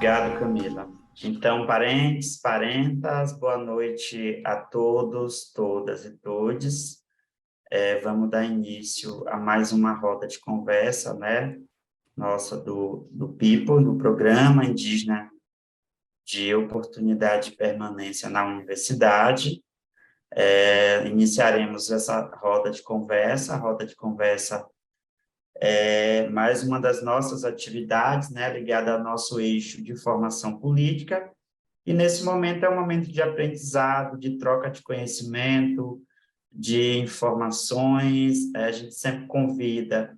Obrigado, Camila. Então, parentes, parentas, boa noite a todos, todas e todes. Vamos dar início a mais uma roda de conversa, né? Nossa, do PIPO, do Programa Indígena de Oportunidade e Permanência na Universidade. Iniciaremos essa roda de conversa. A roda de conversa é mais uma das nossas atividades, né? Ligada ao nosso eixo de formação política. E nesse momento é um momento de aprendizado, de troca de conhecimento, de informações. A gente sempre convida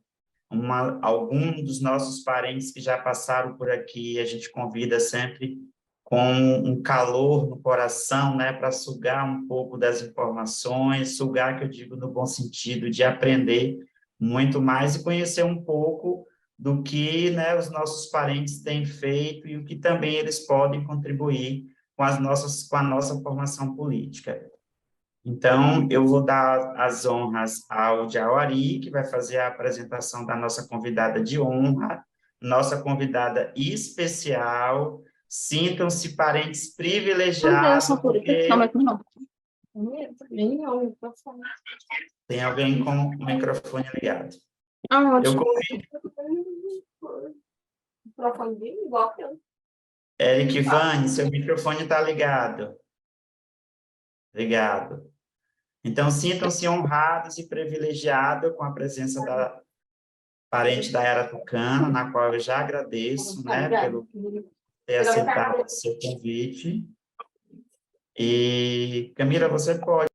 algum dos nossos parentes que já passaram por aqui, a gente convida sempre com um calor no coração, né, para sugar um pouco das informações, sugar, que eu digo no bom sentido, de aprender muito mais e conhecer um pouco do que, né, os nossos parentes têm feito e o que também eles podem contribuir com a nossa formação política. Então, eu vou dar as honras ao Jauari, que vai fazer a apresentação da nossa convidada de honra, nossa convidada especial. Sintam-se parentes privilegiados, porque tem alguém com o microfone ligado. Eu convido Eric Vane, seu microfone está ligado. Obrigado. Então, sintam-se honrados e privilegiados com a presença da parente da Yara Tucano, na qual eu já agradeço, né, pelo ter aceitado o seu convite. E, Camila, você pode.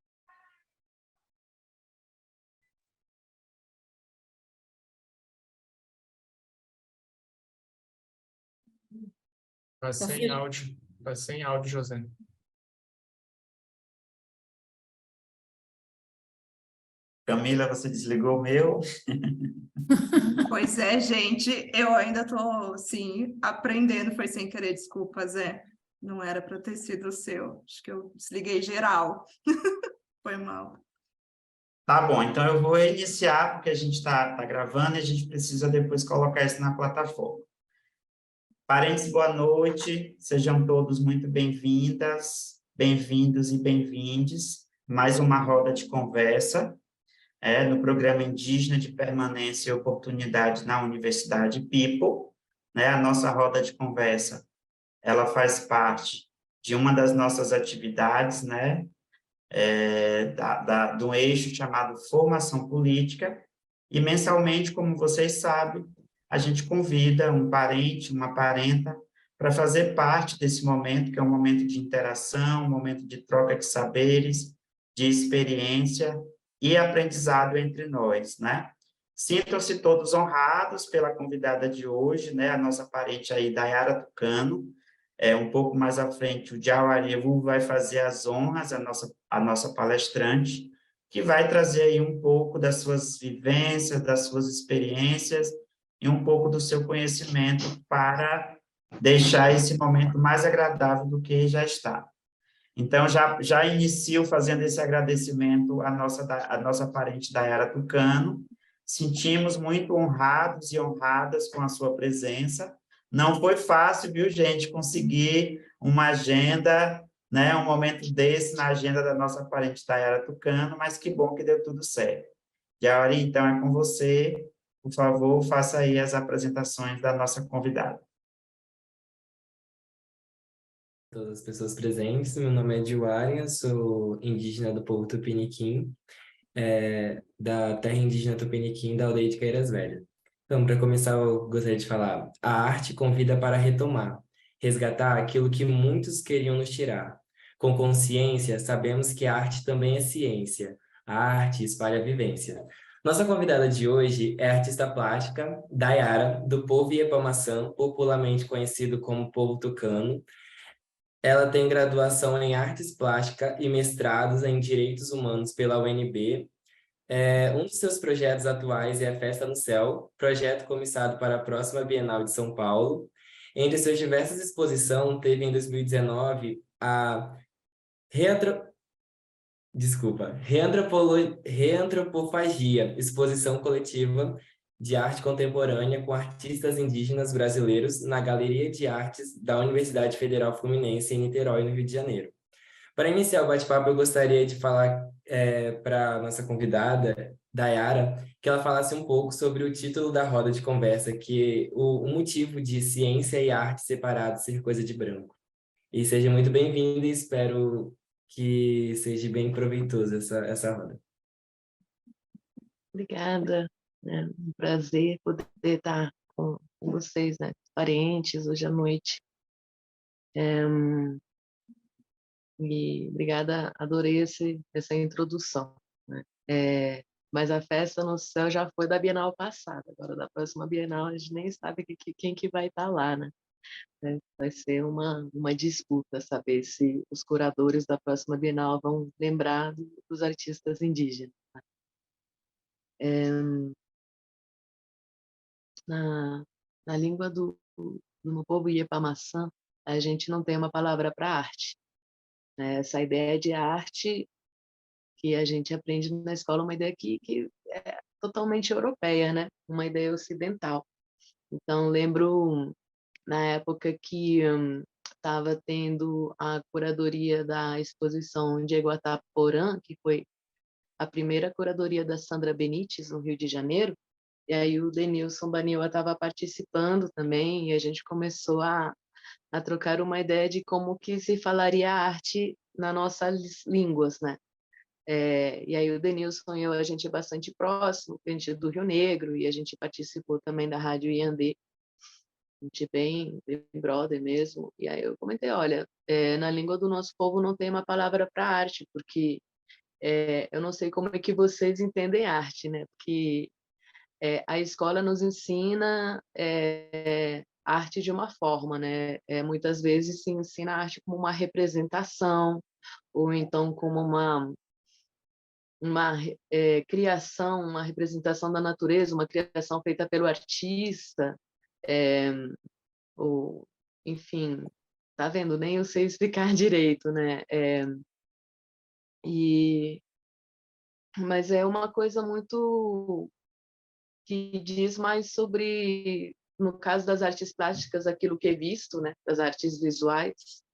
Tá sem áudio, José. Camila, você desligou o meu? Pois é, gente, eu ainda estou, sim, aprendendo, foi sem querer, desculpa, Zé. Não era para ter sido o seu, acho que eu desliguei geral. Foi mal. Tá bom, então eu vou iniciar, porque a gente está gravando e a gente precisa depois colocar isso na plataforma. Parentes, boa noite, sejam todos muito bem-vindas, bem-vindos e bem-vindes. Mais uma roda de conversa, no Programa Indígena de Permanência e Oportunidade na Universidade PIPO. A nossa roda de conversa, ela faz parte de uma das nossas atividades, do eixo chamado Formação Política, e mensalmente, como vocês sabem, a gente convida um parente, uma parenta, para fazer parte desse momento, que é um momento de interação, um momento de troca de saberes, de experiência e aprendizado entre nós, né? Sintam-se todos honrados pela convidada de hoje, a nossa parente aí, Dayara Tucano. Um pouco mais à frente, o Jauarivu vai fazer as honras à nossa palestrante, que vai trazer aí um pouco das suas vivências, das suas experiências e um pouco do seu conhecimento para deixar esse momento mais agradável do que já está. Então, já inicio fazendo esse agradecimento à nossa parente Dayara Tucano. Sentimos muito honrados e honradas com a sua presença. Não foi fácil, viu, gente, conseguir uma agenda, um momento desse na agenda da nossa parente Dayara Tucano, mas que bom que deu tudo certo. Jauri, então, é com você. Por favor, faça aí as apresentações da nossa convidada. Todas as pessoas presentes, meu nome é Juária, sou indígena do povo Tupiniquim, da terra indígena Tupiniquim, da aldeia de Caíras Velhas. Então, para começar, eu gostaria de falar, a arte convida para retomar, resgatar aquilo que muitos queriam nos tirar. Com consciência, sabemos que a arte também é ciência, a arte espalha a vivência. Nossa convidada de hoje é a artista plástica Dayara, do povo Iepamaçã, popularmente conhecido como povo tucano. Ela tem graduação em Artes Plásticas e mestrados em Direitos Humanos pela UNB. Um dos seus projetos atuais é a Festa no Céu, projeto comissado para a próxima Bienal de São Paulo. Entre suas diversas exposições, teve em 2019 a Reantropofagia, exposição coletiva de arte contemporânea com artistas indígenas brasileiros na Galeria de Artes da Universidade Federal Fluminense, em Niterói, no Rio de Janeiro. Para iniciar o bate-papo, eu gostaria de falar para a nossa convidada, Dayara, que ela falasse um pouco sobre o título da roda de conversa, que o motivo de ciência e arte separados ser coisa de branco. E seja muito bem-vinda e espero que seja bem proveitoso essa roda. Obrigada, né? Um prazer poder estar com vocês, né? Parentes, hoje à noite. E obrigada, adorei essa introdução, né? Mas a festa no céu já foi da Bienal passada, agora da próxima Bienal a gente nem sabe quem que vai estar lá, né? Vai ser uma disputa saber se os curadores da próxima Bienal vão lembrar dos artistas indígenas. Na língua do meu povo Iepamaçã, a gente não tem uma palavra para arte, né? Essa ideia de arte que a gente aprende na escola, uma ideia que é totalmente europeia, né? Uma ideia ocidental. Então, lembro na época que estava tendo a curadoria da exposição de Iguataporã, que foi a primeira curadoria da Sandra Benites, no Rio de Janeiro, e aí o Denilson Baniwa estava participando também, e a gente começou a trocar uma ideia de como que se falaria arte nas nossas línguas, né? E aí o Denilson e eu, a gente é bastante próximo, a gente é do Rio Negro, e a gente participou também da Rádio Iandê, a gente bem brother mesmo, e aí eu comentei, olha, na língua do nosso povo não tem uma palavra para arte, porque eu não sei como é que vocês entendem arte, né? Porque a escola nos ensina arte de uma forma, né? Muitas vezes se ensina a arte como uma representação, ou então como uma criação, uma representação da natureza, uma criação feita pelo artista, ou, enfim, tá vendo? Nem eu sei explicar direito, né? Mas é uma coisa muito que diz mais sobre, no caso das artes plásticas, aquilo que é visto, né? Das artes visuais,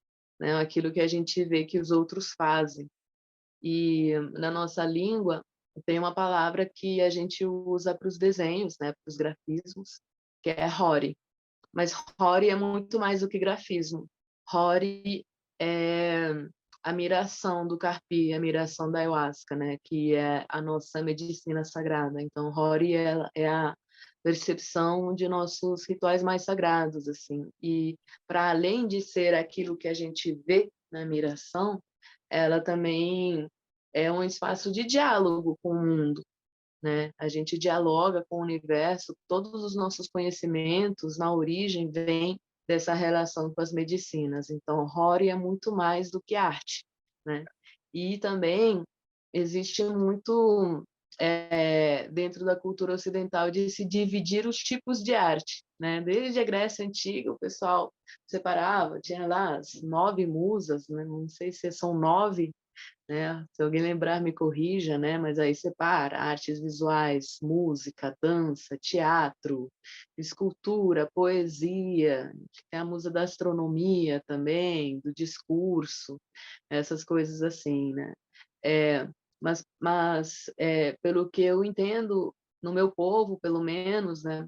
né? Aquilo que a gente vê que os outros fazem. E na nossa língua tem uma palavra que a gente usa para os desenhos, né? Para os grafismos, que é hori. Mas hori é muito mais do que grafismo. Hori é a miração do carpi, a miração da ayahuasca, né? Que é a nossa medicina sagrada. Então, hori é a percepção de nossos rituais mais sagrados, assim. E para além de ser aquilo que a gente vê na miração, ela também é um espaço de diálogo com o mundo, né? A gente dialoga com o universo, todos os nossos conhecimentos na origem vêm dessa relação com as medicinas. Então, Hori é muito mais do que arte, né? E também existe muito dentro da cultura ocidental de se dividir os tipos de arte, né? Desde a Grécia Antiga, o pessoal separava, tinha lá as 9 musas, né? Não sei se são 9, né? Se alguém lembrar, me corrija, né? Mas aí separa artes visuais, música, dança, teatro, escultura, poesia, tem a musa da astronomia também, do discurso, essas coisas assim, né? Mas pelo que eu entendo, no meu povo, pelo menos, né?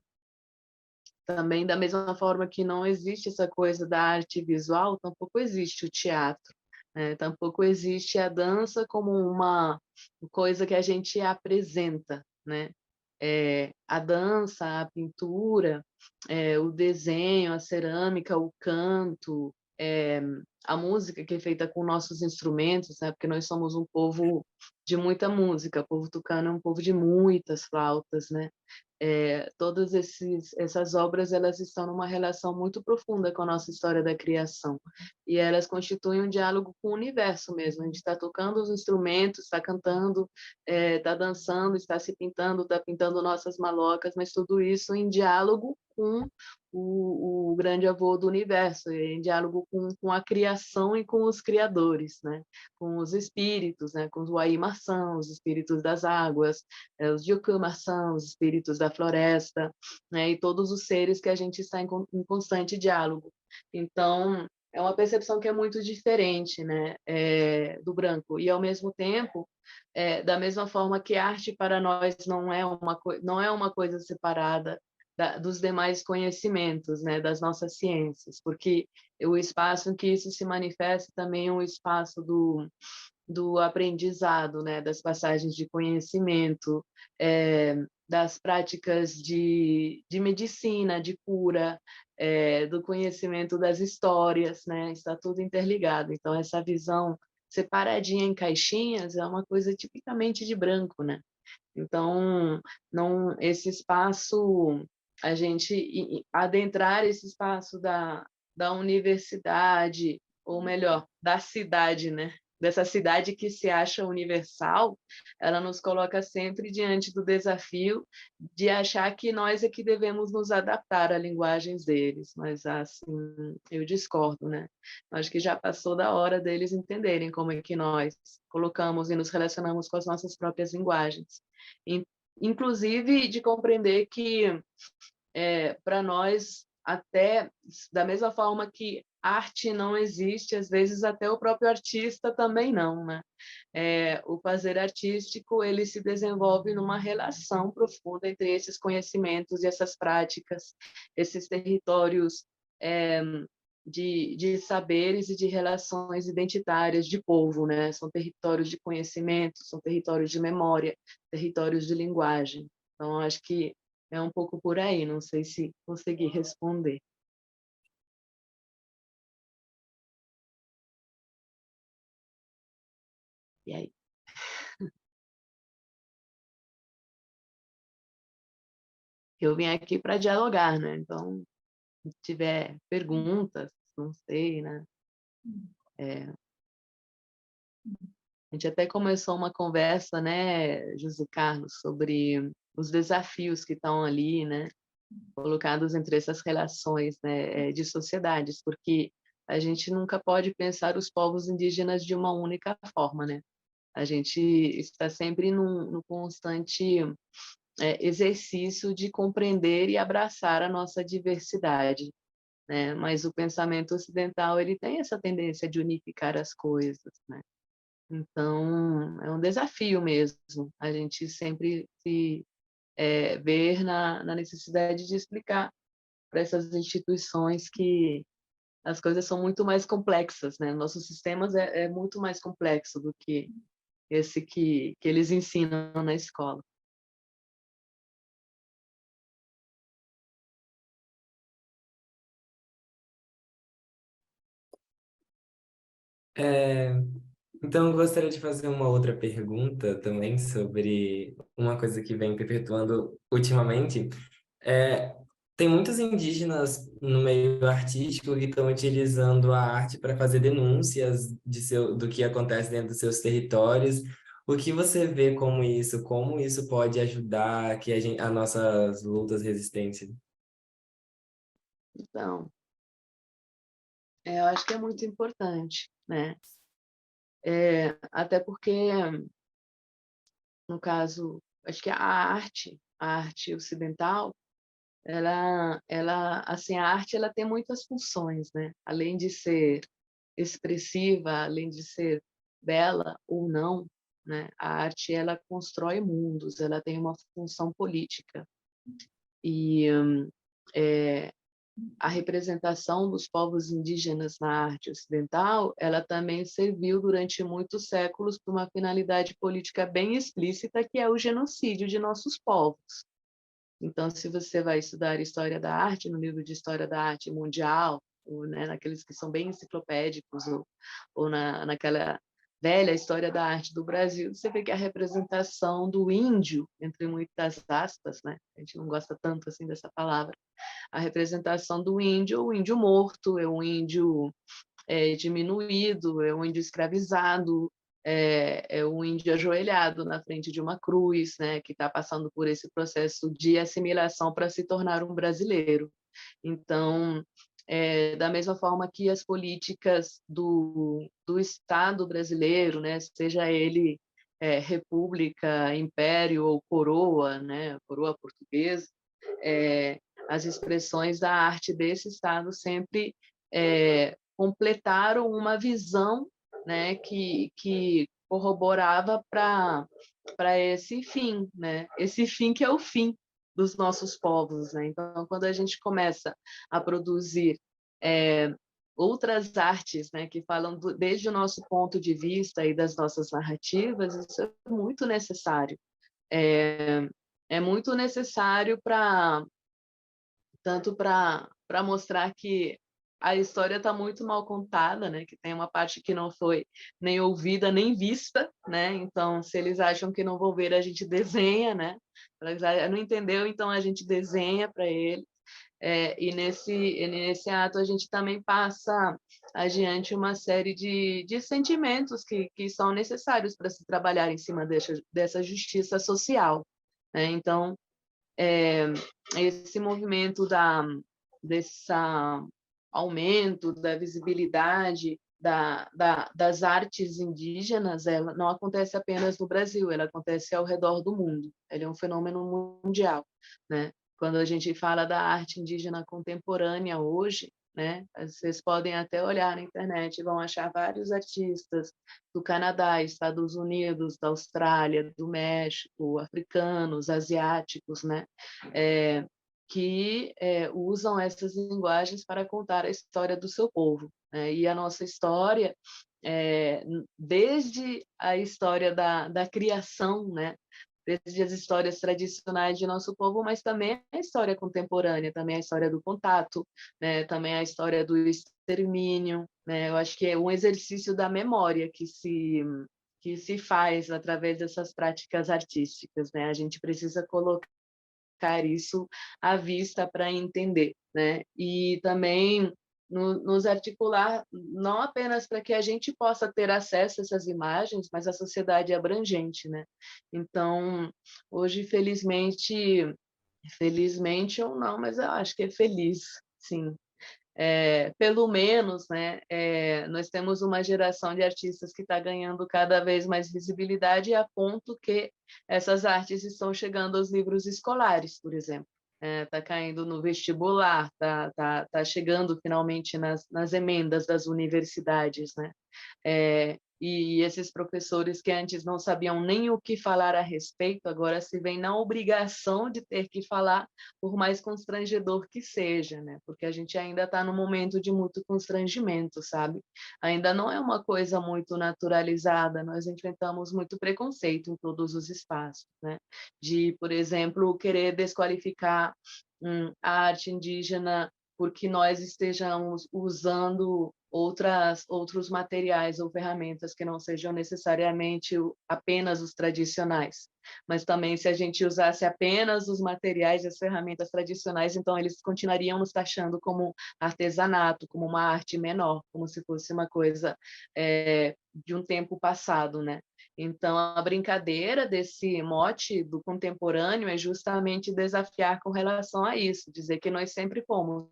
Também da mesma forma que não existe essa coisa da arte visual, tampouco existe o teatro. Tampouco existe a dança como uma coisa que a gente apresenta, né? A dança, a pintura, o desenho, a cerâmica, o canto, a música que é feita com nossos instrumentos, né? Porque nós somos um povo de muita música, o povo tucano é um povo de muitas flautas, né? Todas essas obras elas estão numa relação muito profunda com a nossa história da criação e elas constituem um diálogo com o universo mesmo. A gente está tocando os instrumentos, está cantando, está dançando, está se pintando, está pintando nossas malocas, mas tudo isso em diálogo com o grande avô do universo, em diálogo com a criação e com os criadores, né? Com os espíritos, né? Com os Wai-Maçã, os espíritos das águas, os Yucum-Maçã, os espíritos da floresta, né? E todos os seres que a gente está em constante diálogo. Então, é uma percepção que é muito diferente, né? Do branco. E, ao mesmo tempo, da mesma forma que arte para nós não é uma coisa separada dos demais conhecimentos, né, das nossas ciências, porque o espaço em que isso se manifesta também é um espaço do aprendizado, né, das passagens de conhecimento, das práticas de medicina, de cura, do conhecimento das histórias, né, está tudo interligado. Então, essa visão separadinha em caixinhas é uma coisa tipicamente de branco, né? Então, não, esse espaço, a gente adentrar esse espaço da universidade, ou melhor, da cidade, né? Dessa cidade que se acha universal, ela nos coloca sempre diante do desafio de achar que nós é que devemos nos adaptar a linguagens deles, mas assim, eu discordo, né? Acho que já passou da hora deles entenderem como é que nós colocamos e nos relacionamos com as nossas próprias linguagens. Inclusive de compreender que, para nós, até da mesma forma que arte não existe, às vezes até o próprio artista também não, né? O fazer artístico, ele se desenvolve numa relação profunda entre esses conhecimentos e essas práticas, esses territórios de saberes e de relações identitárias de povo, né? São territórios de conhecimento, são territórios de memória, territórios de linguagem. Então, acho que é um pouco por aí, não sei se consegui responder. E aí? Eu vim aqui para dialogar, né? Então, se tiver perguntas, não sei, né? A gente até começou uma conversa, né, José Carlos, sobre os desafios que estão ali, né, colocados entre essas relações, né, de sociedades, porque a gente nunca pode pensar os povos indígenas de uma única forma, né? A gente está sempre no constante exercício de compreender e abraçar a nossa diversidade, né? Mas o pensamento ocidental, ele tem essa tendência de unificar as coisas, né? Então, é um desafio mesmo, a gente sempre se ver na necessidade de explicar para essas instituições que as coisas são muito mais complexas, né? Nossos sistemas é muito mais complexo do que esse que eles ensinam na escola. Então, eu gostaria de fazer uma outra pergunta também sobre uma coisa que vem perpetuando ultimamente. É, tem muitos indígenas no meio artístico que estão utilizando a arte para fazer denúncias do que acontece dentro dos seus territórios. O que você vê como isso pode ajudar que a nossas lutas resistência? Então, eu acho que é muito importante, né? Até porque, no caso, acho que a arte ocidental, assim, a arte ela tem muitas funções, né? Além de ser expressiva, além de ser bela ou não, né? A arte ela constrói mundos, ela tem uma função política e a representação dos povos indígenas na arte ocidental, ela também serviu durante muitos séculos para uma finalidade política bem explícita, que é o genocídio de nossos povos. Então, se você vai estudar história da arte, no livro de história da arte mundial, ou, né, naqueles que são bem enciclopédicos, ou naquela velha história da arte do Brasil, você vê que a representação do índio, entre muitas aspas, né, a gente não gosta tanto assim dessa palavra, a representação do índio, o índio morto, é o índio diminuído, é o índio escravizado, é o índio ajoelhado na frente de uma cruz, né, que está passando por esse processo de assimilação para se tornar um brasileiro. Então, da mesma forma que as políticas do Estado brasileiro, né, seja ele república, império ou coroa, né, coroa portuguesa, as expressões da arte desse Estado sempre completaram uma visão, né, que corroborava para esse fim, né? Esse fim que é o fim dos nossos povos, né? Então, quando a gente começa a produzir outras artes, né, que falam desde o nosso ponto de vista e das nossas narrativas, isso é muito necessário. É muito necessário tanto para mostrar que a história está muito mal contada, né? Que tem uma parte que não foi nem ouvida nem vista, né? Então, se eles acham que não vão ver, a gente desenha, né? Não entendeu, então a gente desenha para eles. E nesse ato a gente também passa adiante uma série de sentimentos que são necessários para se trabalhar em cima dessa justiça social, né? Então, esse movimento desse aumento da visibilidade das artes indígenas, ela não acontece apenas no Brasil, ela acontece ao redor do mundo. Ele é um fenômeno mundial, né? Quando a gente fala da arte indígena contemporânea hoje, né? Vocês podem até olhar na internet e vão achar vários artistas do Canadá, Estados Unidos, da Austrália, do México, africanos, asiáticos, né? Que usam essas linguagens para contar a história do seu povo, né? E a nossa história, desde a história da criação, né? Desde as histórias tradicionais de nosso povo, mas também a história contemporânea, também a história do contato, né? Também a história do extermínio, né? Eu acho que é um exercício da memória que se faz através dessas práticas artísticas, né? A gente precisa colocar isso à vista para entender, né? E também nos articular não apenas para que a gente possa ter acesso a essas imagens, mas a sociedade abrangente, né? Então, hoje, felizmente ou não, mas eu acho que é feliz, sim. Pelo menos, né, nós temos uma geração de artistas que está ganhando cada vez mais visibilidade a ponto que essas artes estão chegando aos livros escolares, por exemplo. Está caindo no vestibular, tá chegando finalmente nas emendas das universidades, né? E esses professores que antes não sabiam nem o que falar a respeito, agora se veem na obrigação de ter que falar, por mais constrangedor que seja, né? Porque a gente ainda está num momento de muito constrangimento, sabe? Ainda não é uma coisa muito naturalizada, nós enfrentamos muito preconceito em todos os espaços, né? De, por exemplo, querer desqualificar a arte indígena porque nós estejamos usando outros materiais ou ferramentas que não sejam necessariamente apenas os tradicionais. Mas também, se a gente usasse apenas os materiais e as ferramentas tradicionais, então eles continuariam nos taxando como artesanato, como uma arte menor, como se fosse uma coisa de um tempo passado, né? Então, a brincadeira desse mote do contemporâneo é justamente desafiar com relação a isso, dizer que nós sempre fomos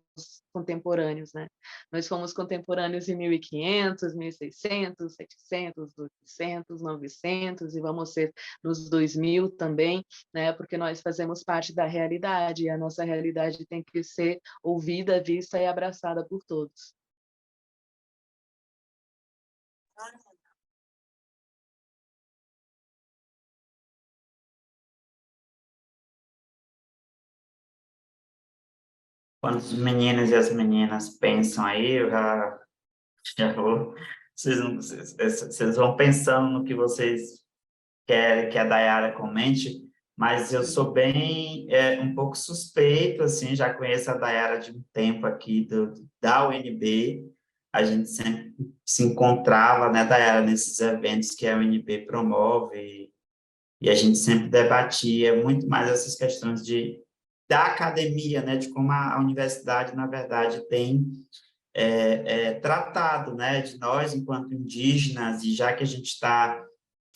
contemporâneos, né? Nós fomos contemporâneos em 1500, 1600, 700, 800, 900 e vamos ser nos 2000 também, né? Porque nós fazemos parte da realidade e a nossa realidade tem que ser ouvida, vista e abraçada por todos. Quando os meninos e as meninas pensam aí, já vou, vocês vão pensando no que vocês querem que a Dayara comente, mas eu sou bem, um pouco suspeito, assim, já conheço a Dayara de um tempo aqui da UNB, a gente sempre se encontrava, né, Dayara, nesses eventos que a UNB promove, e a gente sempre debatia muito mais essas questões da academia, né, de como a universidade, na verdade, tem tratado, né, de nós enquanto indígenas, e já que a gente está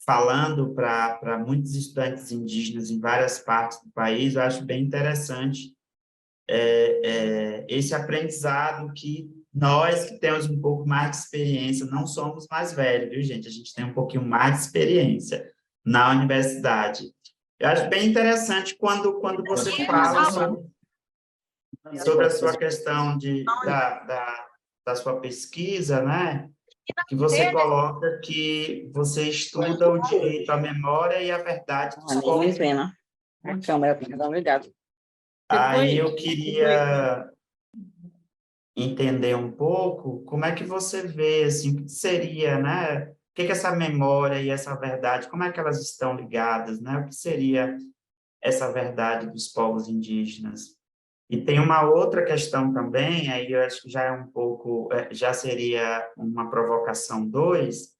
falando para muitos estudantes indígenas em várias partes do país, eu acho bem interessante esse aprendizado que nós que temos um pouco mais de experiência, não somos mais velhos, viu, gente? A gente tem um pouquinho mais de experiência na universidade. Eu acho bem interessante quando você fala sobre a sua questão da sua pesquisa, né? Que você coloca que você estuda o direito à memória e à verdade dos povos. A câmera tem que dar ligado. Aí eu queria entender um pouco como é que você vê, assim, o que seria, né? O que que essa memória e essa verdade, como é que elas estão ligadas, né? O que seria essa verdade dos povos indígenas? E tem uma outra questão também, aí eu acho que já é um pouco, já seria uma provocação 2.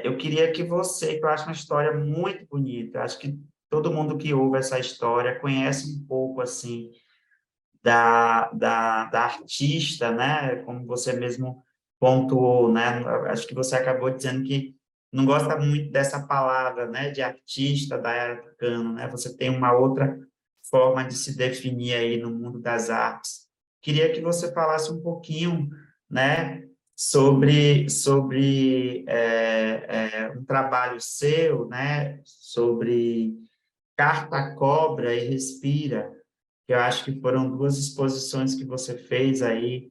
Eu queria que você, que eu acho uma história muito bonita, acho que todo mundo que ouve essa história conhece um pouco, assim, da artista, né? Como você mesmo pontuou, né? Acho que você acabou dizendo que não gosta muito dessa palavra, né? De artista da era tucano, né? Você tem uma outra forma de se definir aí no mundo das artes. Queria que você falasse um pouquinho, né? Sobre um trabalho seu, né? Sobre Carta Cobra e Respira, que eu acho que foram 2 exposições que você fez aí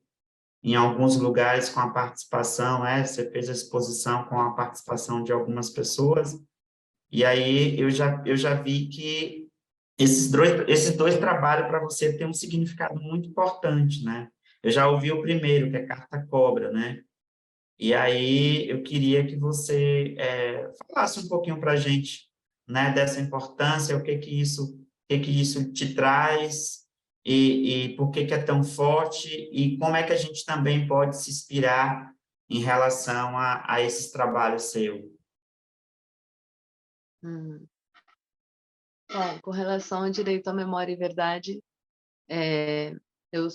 em alguns lugares com a participação, você fez a exposição com a participação de algumas pessoas, e aí eu já vi que esses dois trabalhos para você têm um significado muito importante, né? Eu já ouvi o primeiro, que é Carta Cobra, né? E aí eu queria que você falasse um pouquinho para a gente, né, dessa importância, o que que isso te traz e por que que é tão forte e como é que a gente também pode se inspirar em relação a esses trabalhos seus. Hum. Bom, com relação ao direito à memória e verdade, é, eu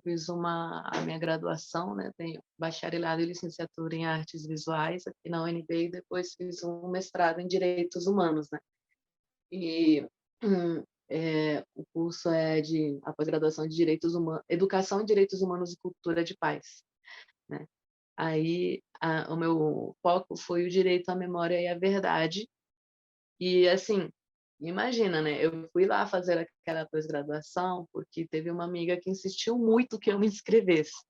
fiz a minha graduação, né? Tenho bacharelado e licenciatura em artes visuais aqui na UNB e depois fiz um mestrado em direitos humanos, né? E o curso a pós-graduação de direitos humanos, educação em direitos humanos e cultura de paz, né? Aí o meu foco foi o direito à memória e à verdade. E assim, imagina, né? Eu fui lá fazer aquela pós-graduação porque teve uma amiga que insistiu muito que eu me inscrevesse,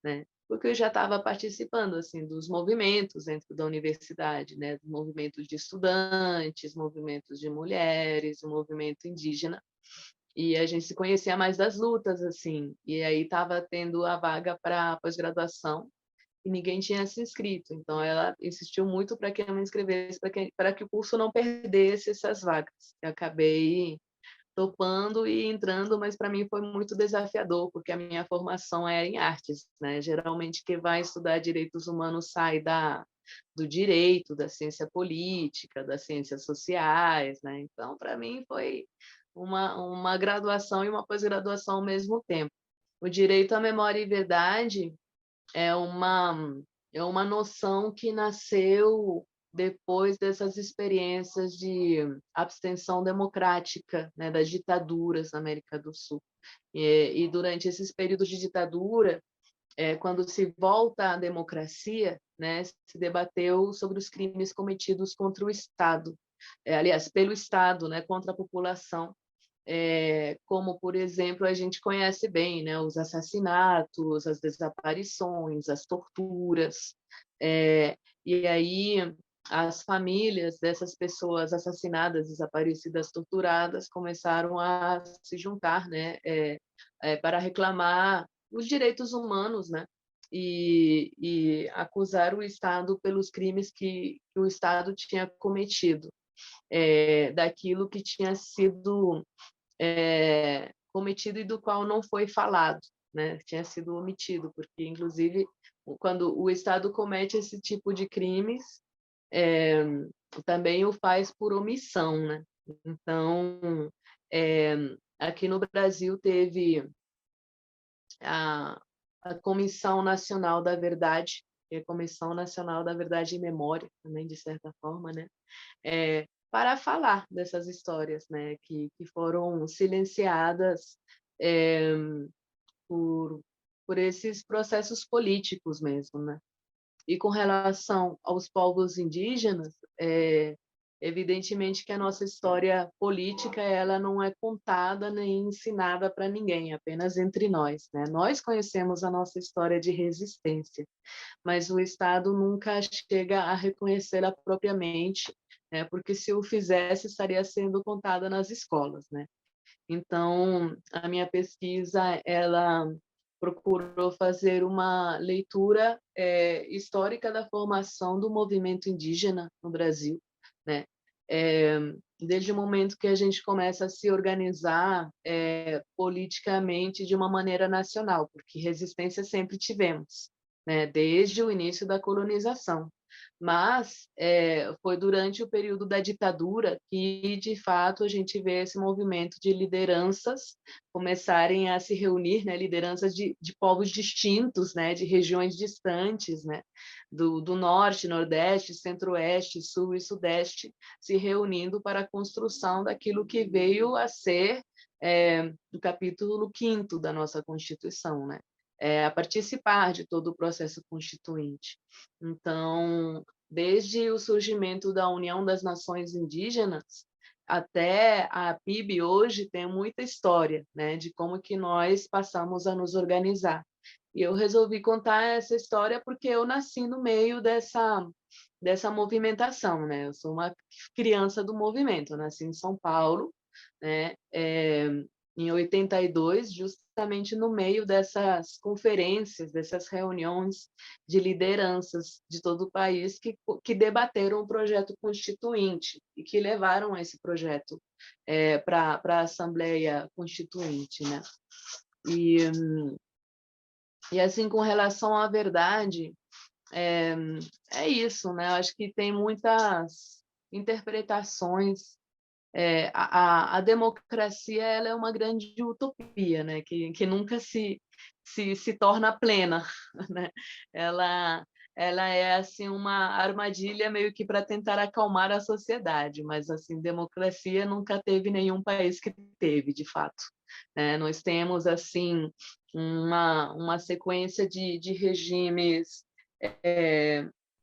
né? Porque eu já estava participando assim dos movimentos dentro da universidade, né? Do movimento de estudantes, movimentos de mulheres, o movimento indígena. E a gente se conhecia mais das lutas, assim. E aí estava tendo a vaga para pós-graduação e ninguém tinha se inscrito. Então, ela insistiu muito para que eu me inscrevesse, para que o curso não perdesse essas vagas. Eu acabei topando e entrando, mas para mim foi muito desafiador, porque a minha formação é em artes, né? Geralmente, quem vai estudar direitos humanos sai do direito, da ciência política, das ciências sociais, né? Então, para mim, foi uma graduação e uma pós-graduação ao mesmo tempo. O direito à memória e verdade é uma noção que nasceu depois dessas experiências de abstenção democrática, né, das ditaduras na América do Sul. E durante esses períodos de ditadura, quando se volta à democracia, né, se debateu sobre os crimes cometidos contra o Estado, aliás, pelo Estado, né, contra a população. Como, por exemplo, a gente conhece bem, né, os assassinatos, as desaparições, as torturas, e aí as famílias dessas pessoas assassinadas, desaparecidas, torturadas, começaram a se juntar, né, para reclamar os direitos humanos, né, e acusar o Estado pelos crimes que o Estado tinha cometido, daquilo que tinha sido cometido e do qual não foi falado, né? Tinha sido omitido, porque, inclusive, quando o Estado comete esse tipo de crimes, também o faz por omissão, né? Então, aqui no Brasil teve a Comissão Nacional da Verdade, que é a Comissão Nacional da Verdade e Memória, também, de certa forma, né? Para falar dessas histórias, né? Que foram silenciadas por esses processos políticos mesmo, né? E com relação aos povos indígenas, evidentemente que a nossa história política ela não é contada nem ensinada para ninguém, apenas entre nós, né? Nós conhecemos a nossa história de resistência, mas o Estado nunca chega a reconhecê-la propriamente, né? Porque se o fizesse, estaria sendo contada nas escolas, né? Então, a minha pesquisa, ela procurou fazer uma leitura histórica da formação do movimento indígena no Brasil, né? Desde o momento que a gente começa a se organizar politicamente de uma maneira nacional, porque resistência sempre tivemos, né? Desde o início da colonização. Mas foi durante o período da ditadura que, de fato, a gente vê esse movimento de lideranças começarem a se reunir, né? Lideranças de povos distintos, né? De regiões distantes, né? Do norte, nordeste, centro-oeste, sul e sudeste, se reunindo para a construção daquilo que veio a ser o capítulo 5º da nossa Constituição, né? A participar de todo o processo constituinte. Então, desde o surgimento da União das Nações Indígenas até a PIB hoje tem muita história, né, de como que nós passamos a nos organizar. E eu resolvi contar essa história porque eu nasci no meio dessa movimentação, né? Eu sou uma criança do movimento, eu nasci em São Paulo, né? Em 82, justamente no meio dessas conferências, dessas reuniões de lideranças de todo o país que debateram o projeto constituinte e que levaram esse projeto para a Assembleia Constituinte, né? E assim, com relação à verdade, é isso, né? Eu acho que tem muitas interpretações. A democracia ela é uma grande utopia, né? Que nunca se torna plena, né? Ela é assim uma armadilha meio que para tentar acalmar a sociedade, mas assim democracia nunca teve nenhum país que teve, de fato, né? Nós temos assim uma sequência de regimes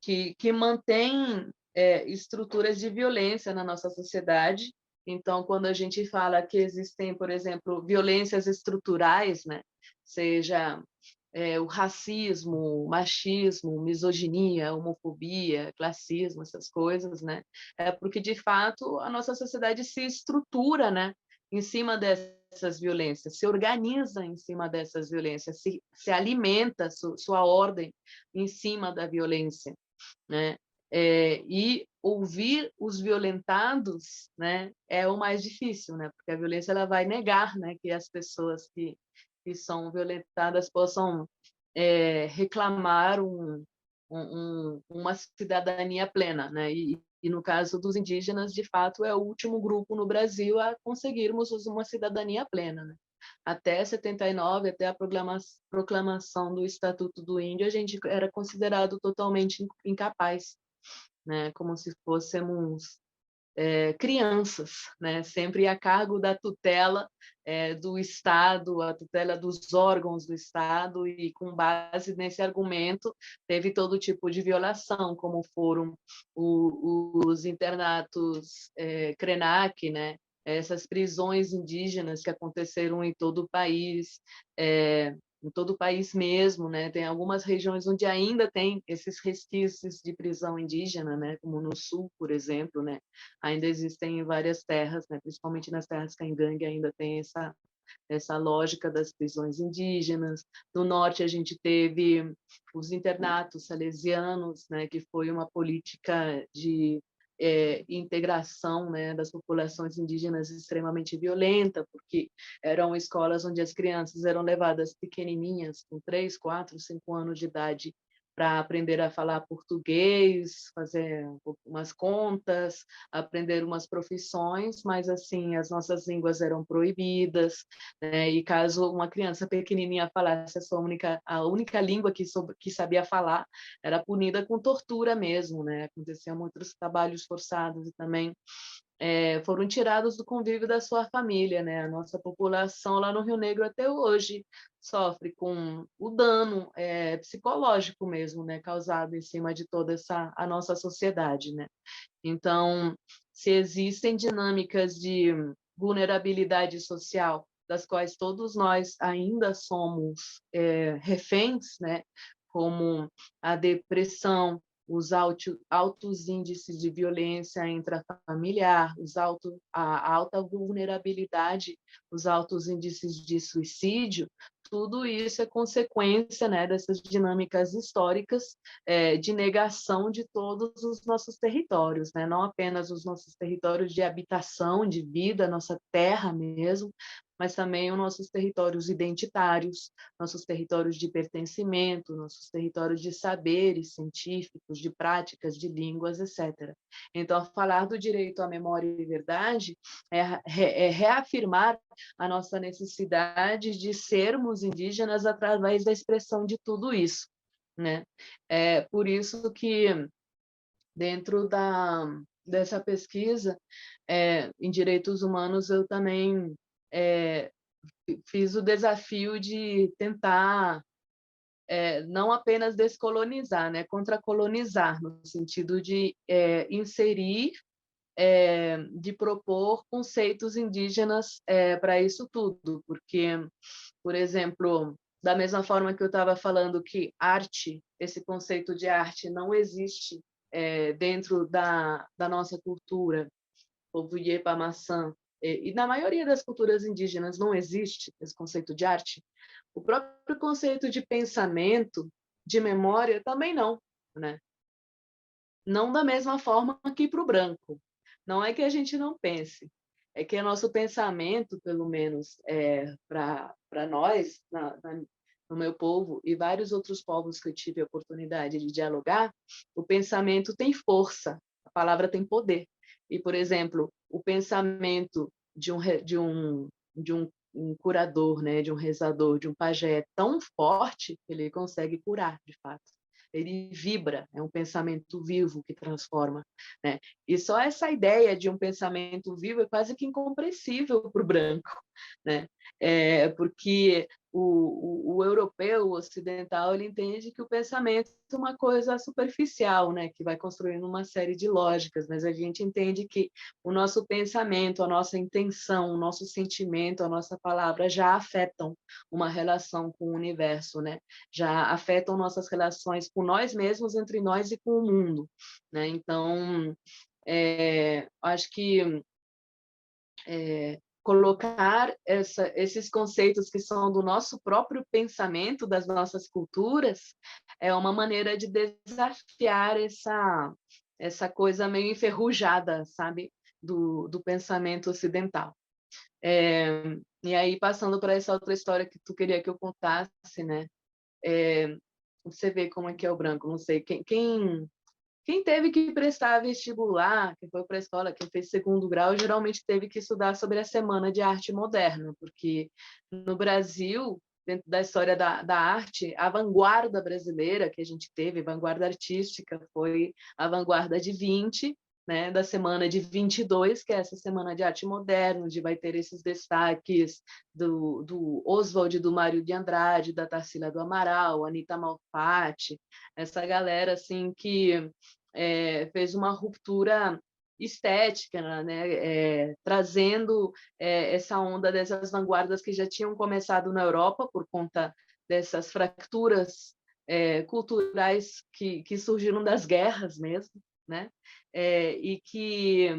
que mantêm estruturas de violência na nossa sociedade. Então, quando a gente fala que existem, por exemplo, violências estruturais, né? Seja o racismo, o machismo, misoginia, homofobia, classismo, essas coisas, né? É porque, de fato, a nossa sociedade se estrutura, né? Em cima dessas violências, se organiza em cima dessas violências, se alimenta sua ordem em cima da violência, né? E ouvir os violentados, né, é o mais difícil, né? Porque a violência ela vai negar, né, que as pessoas que são violentadas possam reclamar uma cidadania plena, né? E no caso dos indígenas, de fato, é o último grupo no Brasil a conseguirmos uma cidadania plena, né? Até 79, até a proclamação do Estatuto do Índio, a gente era considerado totalmente incapaz, né? Como se fôssemos crianças, né? Sempre a cargo da tutela do Estado, a tutela dos órgãos do Estado, e com base nesse argumento teve todo tipo de violação, como foram os internatos Krenak, né? Essas prisões indígenas que aconteceram em todo o país, em todo o país mesmo, né? Tem algumas regiões onde ainda tem esses resquícios de prisão indígena, né? Como no sul, por exemplo, né? Ainda existem várias terras, né? Principalmente nas terras Caingangue ainda tem essa lógica das prisões indígenas. No norte a gente teve os internatos salesianos, né? Que foi uma política de integração, né, das populações indígenas extremamente violenta, porque eram escolas onde as crianças eram levadas pequenininhas, com 3, 4, 5 anos de idade, para aprender a falar português, fazer umas contas, aprender umas profissões, mas assim, as nossas línguas eram proibidas, né? E caso uma criança pequenininha falasse a única língua que sabia falar, era punida com tortura mesmo, né? Aconteciam muitos trabalhos forçados e também foram tirados do convívio da sua família, né? A nossa população lá no Rio Negro até hoje sofre com o dano psicológico mesmo, né? Causado em cima de toda a nossa sociedade, né? Então, se existem dinâmicas de vulnerabilidade social, das quais todos nós ainda somos reféns, né? Como a depressão, os altos índices de violência intrafamiliar, a alta vulnerabilidade, os altos índices de suicídio, tudo isso é consequência, né, dessas dinâmicas históricas de negação de todos os nossos territórios, né? Não apenas os nossos territórios de habitação, de vida, nossa terra mesmo, mas também os nossos territórios identitários, nossos territórios de pertencimento, nossos territórios de saberes científicos, de práticas, de línguas, etc. Então, falar do direito à memória e verdade é reafirmar a nossa necessidade de sermos indígenas através da expressão de tudo isso, né? É por isso que, dentro dessa pesquisa em direitos humanos, eu também fiz o desafio de tentar não apenas descolonizar, né, contracolonizar, no sentido de inserir, de propor conceitos indígenas para isso tudo, porque, por exemplo, da mesma forma que eu estava falando que arte, esse conceito de arte não existe dentro da nossa cultura, povo Iê-Pá-Maçã, e na maioria das culturas indígenas não existe esse conceito de arte, o próprio conceito de pensamento, de memória, também não, né? Não da mesma forma que para o branco. Não é que a gente não pense, é que o nosso pensamento, pelo menos para nós, no meu povo e vários outros povos que eu tive a oportunidade de dialogar, o pensamento tem força, a palavra tem poder. E, por exemplo, o pensamento de um curador, né, de um rezador, de um pajé é tão forte que ele consegue curar, de fato. Ele vibra, é um pensamento vivo que transforma, né? E só essa ideia de um pensamento vivo é quase que incompreensível para o branco, né? Porque o europeu, o ocidental, ele entende que o pensamento é uma coisa superficial, né? Que vai construindo uma série de lógicas, mas a gente entende que o nosso pensamento, a nossa intenção, o nosso sentimento, a nossa palavra já afetam uma relação com o universo, né? Já afetam nossas relações com nós mesmos, entre nós e com o mundo, né? Então, acho que colocar esses conceitos que são do nosso próprio pensamento, das nossas culturas, é uma maneira de desafiar essa coisa meio enferrujada, sabe, do pensamento ocidental. E aí, passando para essa outra história que tu queria que eu contasse, né? Você vê como é que é o branco, não sei, quem teve que prestar vestibular, quem foi para a escola, quem fez segundo grau, geralmente teve que estudar sobre a Semana de Arte Moderna, porque no Brasil, dentro da história da arte, a vanguarda brasileira que a gente teve, vanguarda artística, foi a vanguarda de 20, né, da semana de 22, que é essa Semana de Arte Moderna, onde vai ter esses destaques do Oswald do Mário de Andrade, da Tarsila do Amaral, Anita Malfatti, essa galera assim que fez uma ruptura estética, né? Trazendo essa onda dessas vanguardas que já tinham começado na Europa por conta dessas fracturas culturais que surgiram das guerras mesmo, né? E que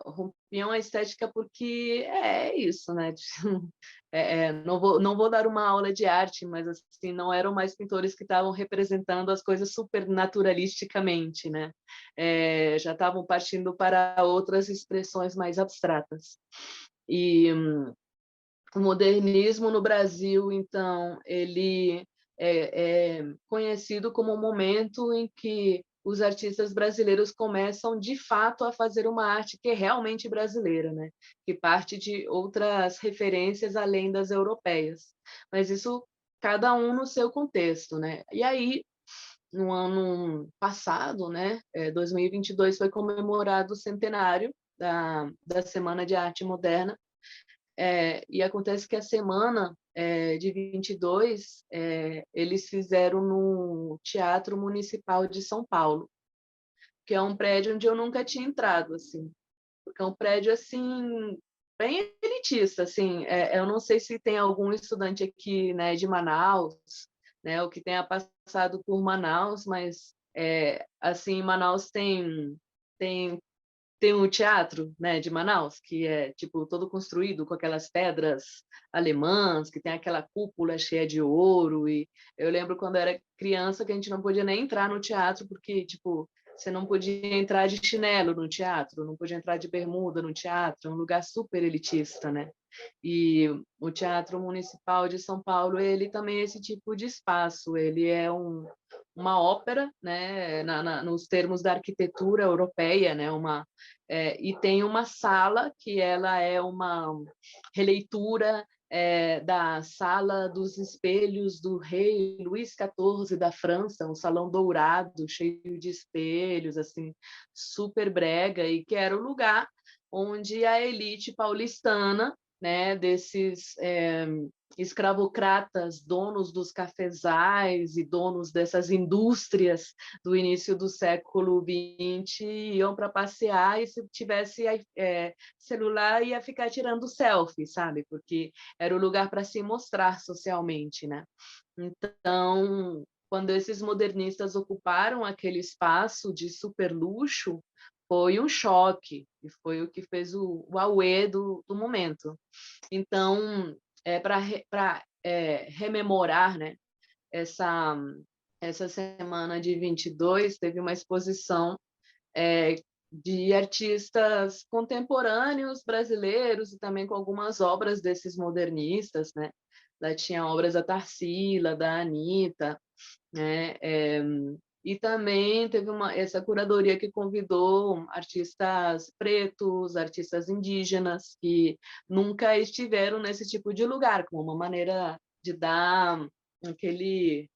rompiam a estética porque é isso, né? Não vou dar uma aula de arte, mas assim, não eram mais pintores que estavam representando as coisas supernaturalisticamente, né? Já estavam partindo para outras expressões mais abstratas. E o modernismo no Brasil, então, ele é conhecido como o momento em que os artistas brasileiros começam, de fato, a fazer uma arte que é realmente brasileira, né? Que parte de outras referências além das europeias. Mas isso, cada um no seu contexto, né? E aí, no ano passado, né, 2022, foi comemorado o centenário da Semana de Arte Moderna, e acontece que a semana de 22, eles fizeram no Teatro Municipal de São Paulo, que é um prédio onde eu nunca tinha entrado, assim, porque é um prédio, assim, bem elitista, assim, eu não sei se tem algum estudante aqui, né, de Manaus, né, ou que tenha passado por Manaus, mas, assim, Manaus tem tem o teatro, né, de Manaus, que é tipo todo construído com aquelas pedras alemãs, que tem aquela cúpula cheia de ouro. E eu lembro quando eu era criança que a gente não podia nem entrar no teatro porque tipo você não podia entrar de chinelo no teatro, não podia entrar de bermuda no teatro, é um lugar super elitista, né? E o Teatro Municipal de São Paulo, ele também é esse tipo de espaço, ele é uma ópera, né, nos termos da arquitetura europeia, né, e tem uma sala que ela é uma releitura da Sala dos Espelhos do rei Luís XIV da França, um salão dourado, cheio de espelhos, assim, super brega, e que era o lugar onde a elite paulistana, né, desses escravocratas, donos dos cafezais e donos dessas indústrias do início do século XX, iam para passear e se tivesse celular ia ficar tirando selfie, sabe? Porque era o lugar para se mostrar socialmente, né? Então, quando esses modernistas ocuparam aquele espaço de super luxo, foi um choque, e foi o que fez o auê do momento. Então, para rememorar, né, essa semana de 22, teve uma exposição de artistas contemporâneos brasileiros e também com algumas obras desses modernistas, né? Lá tinha obras da Tarsila, da Anitta, né? E também teve essa curadoria que convidou artistas pretos, artistas indígenas, que nunca estiveram nesse tipo de lugar, como uma maneira de dar aquele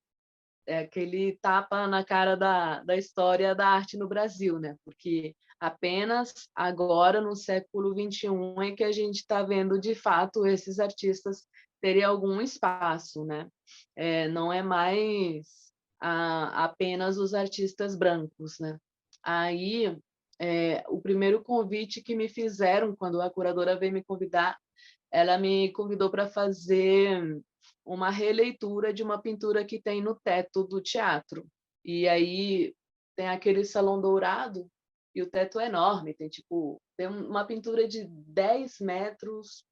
tapa na cara da história da arte no Brasil, né? Porque apenas agora, no século XXI, é que a gente está vendo, de fato, esses artistas terem algum espaço, né? Não é mais apenas os artistas brancos, né? Aí, o primeiro convite que me fizeram, quando a curadora veio me convidar, ela me convidou para fazer uma releitura de uma pintura que tem no teto do teatro. E aí tem aquele salão dourado e o teto é enorme, tem uma pintura de 10 metros,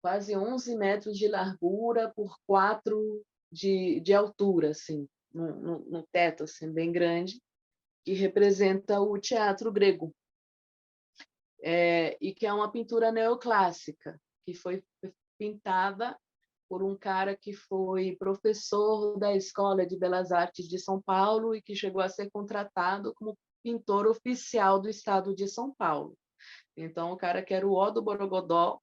quase 11 metros de largura por 4 de altura, assim, no teto, assim, bem grande, que representa o teatro grego. E que é uma pintura neoclássica, que foi pintada por um cara que foi professor da Escola de Belas Artes de São Paulo e que chegou a ser contratado como pintor oficial do estado de São Paulo. Então, o cara que era o ó do Borogodó,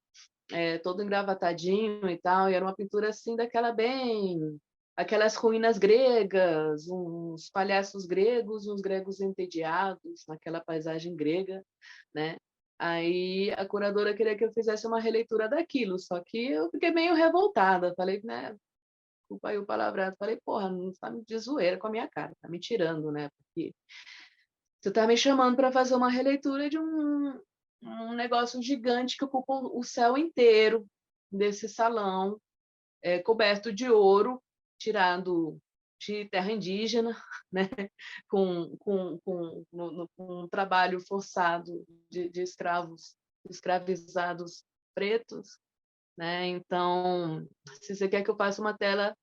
todo engravatadinho e tal, e era uma pintura assim daquela bem... aquelas ruínas gregas, uns palhaços gregos, uns gregos entediados naquela paisagem grega, né? Aí a curadora queria que eu fizesse uma releitura daquilo, só que eu fiquei meio revoltada. Falei, né? Desculpa aí o palavrado. Falei, porra, não está de zoeira com a minha cara, tá me tirando, né? Porque você tá me chamando para fazer uma releitura de um negócio gigante que ocupa o céu inteiro desse salão, coberto de ouro, tirado de terra indígena, né? com um trabalho forçado de escravos, escravizados pretos, né? Então, se você quer que eu faça uma tela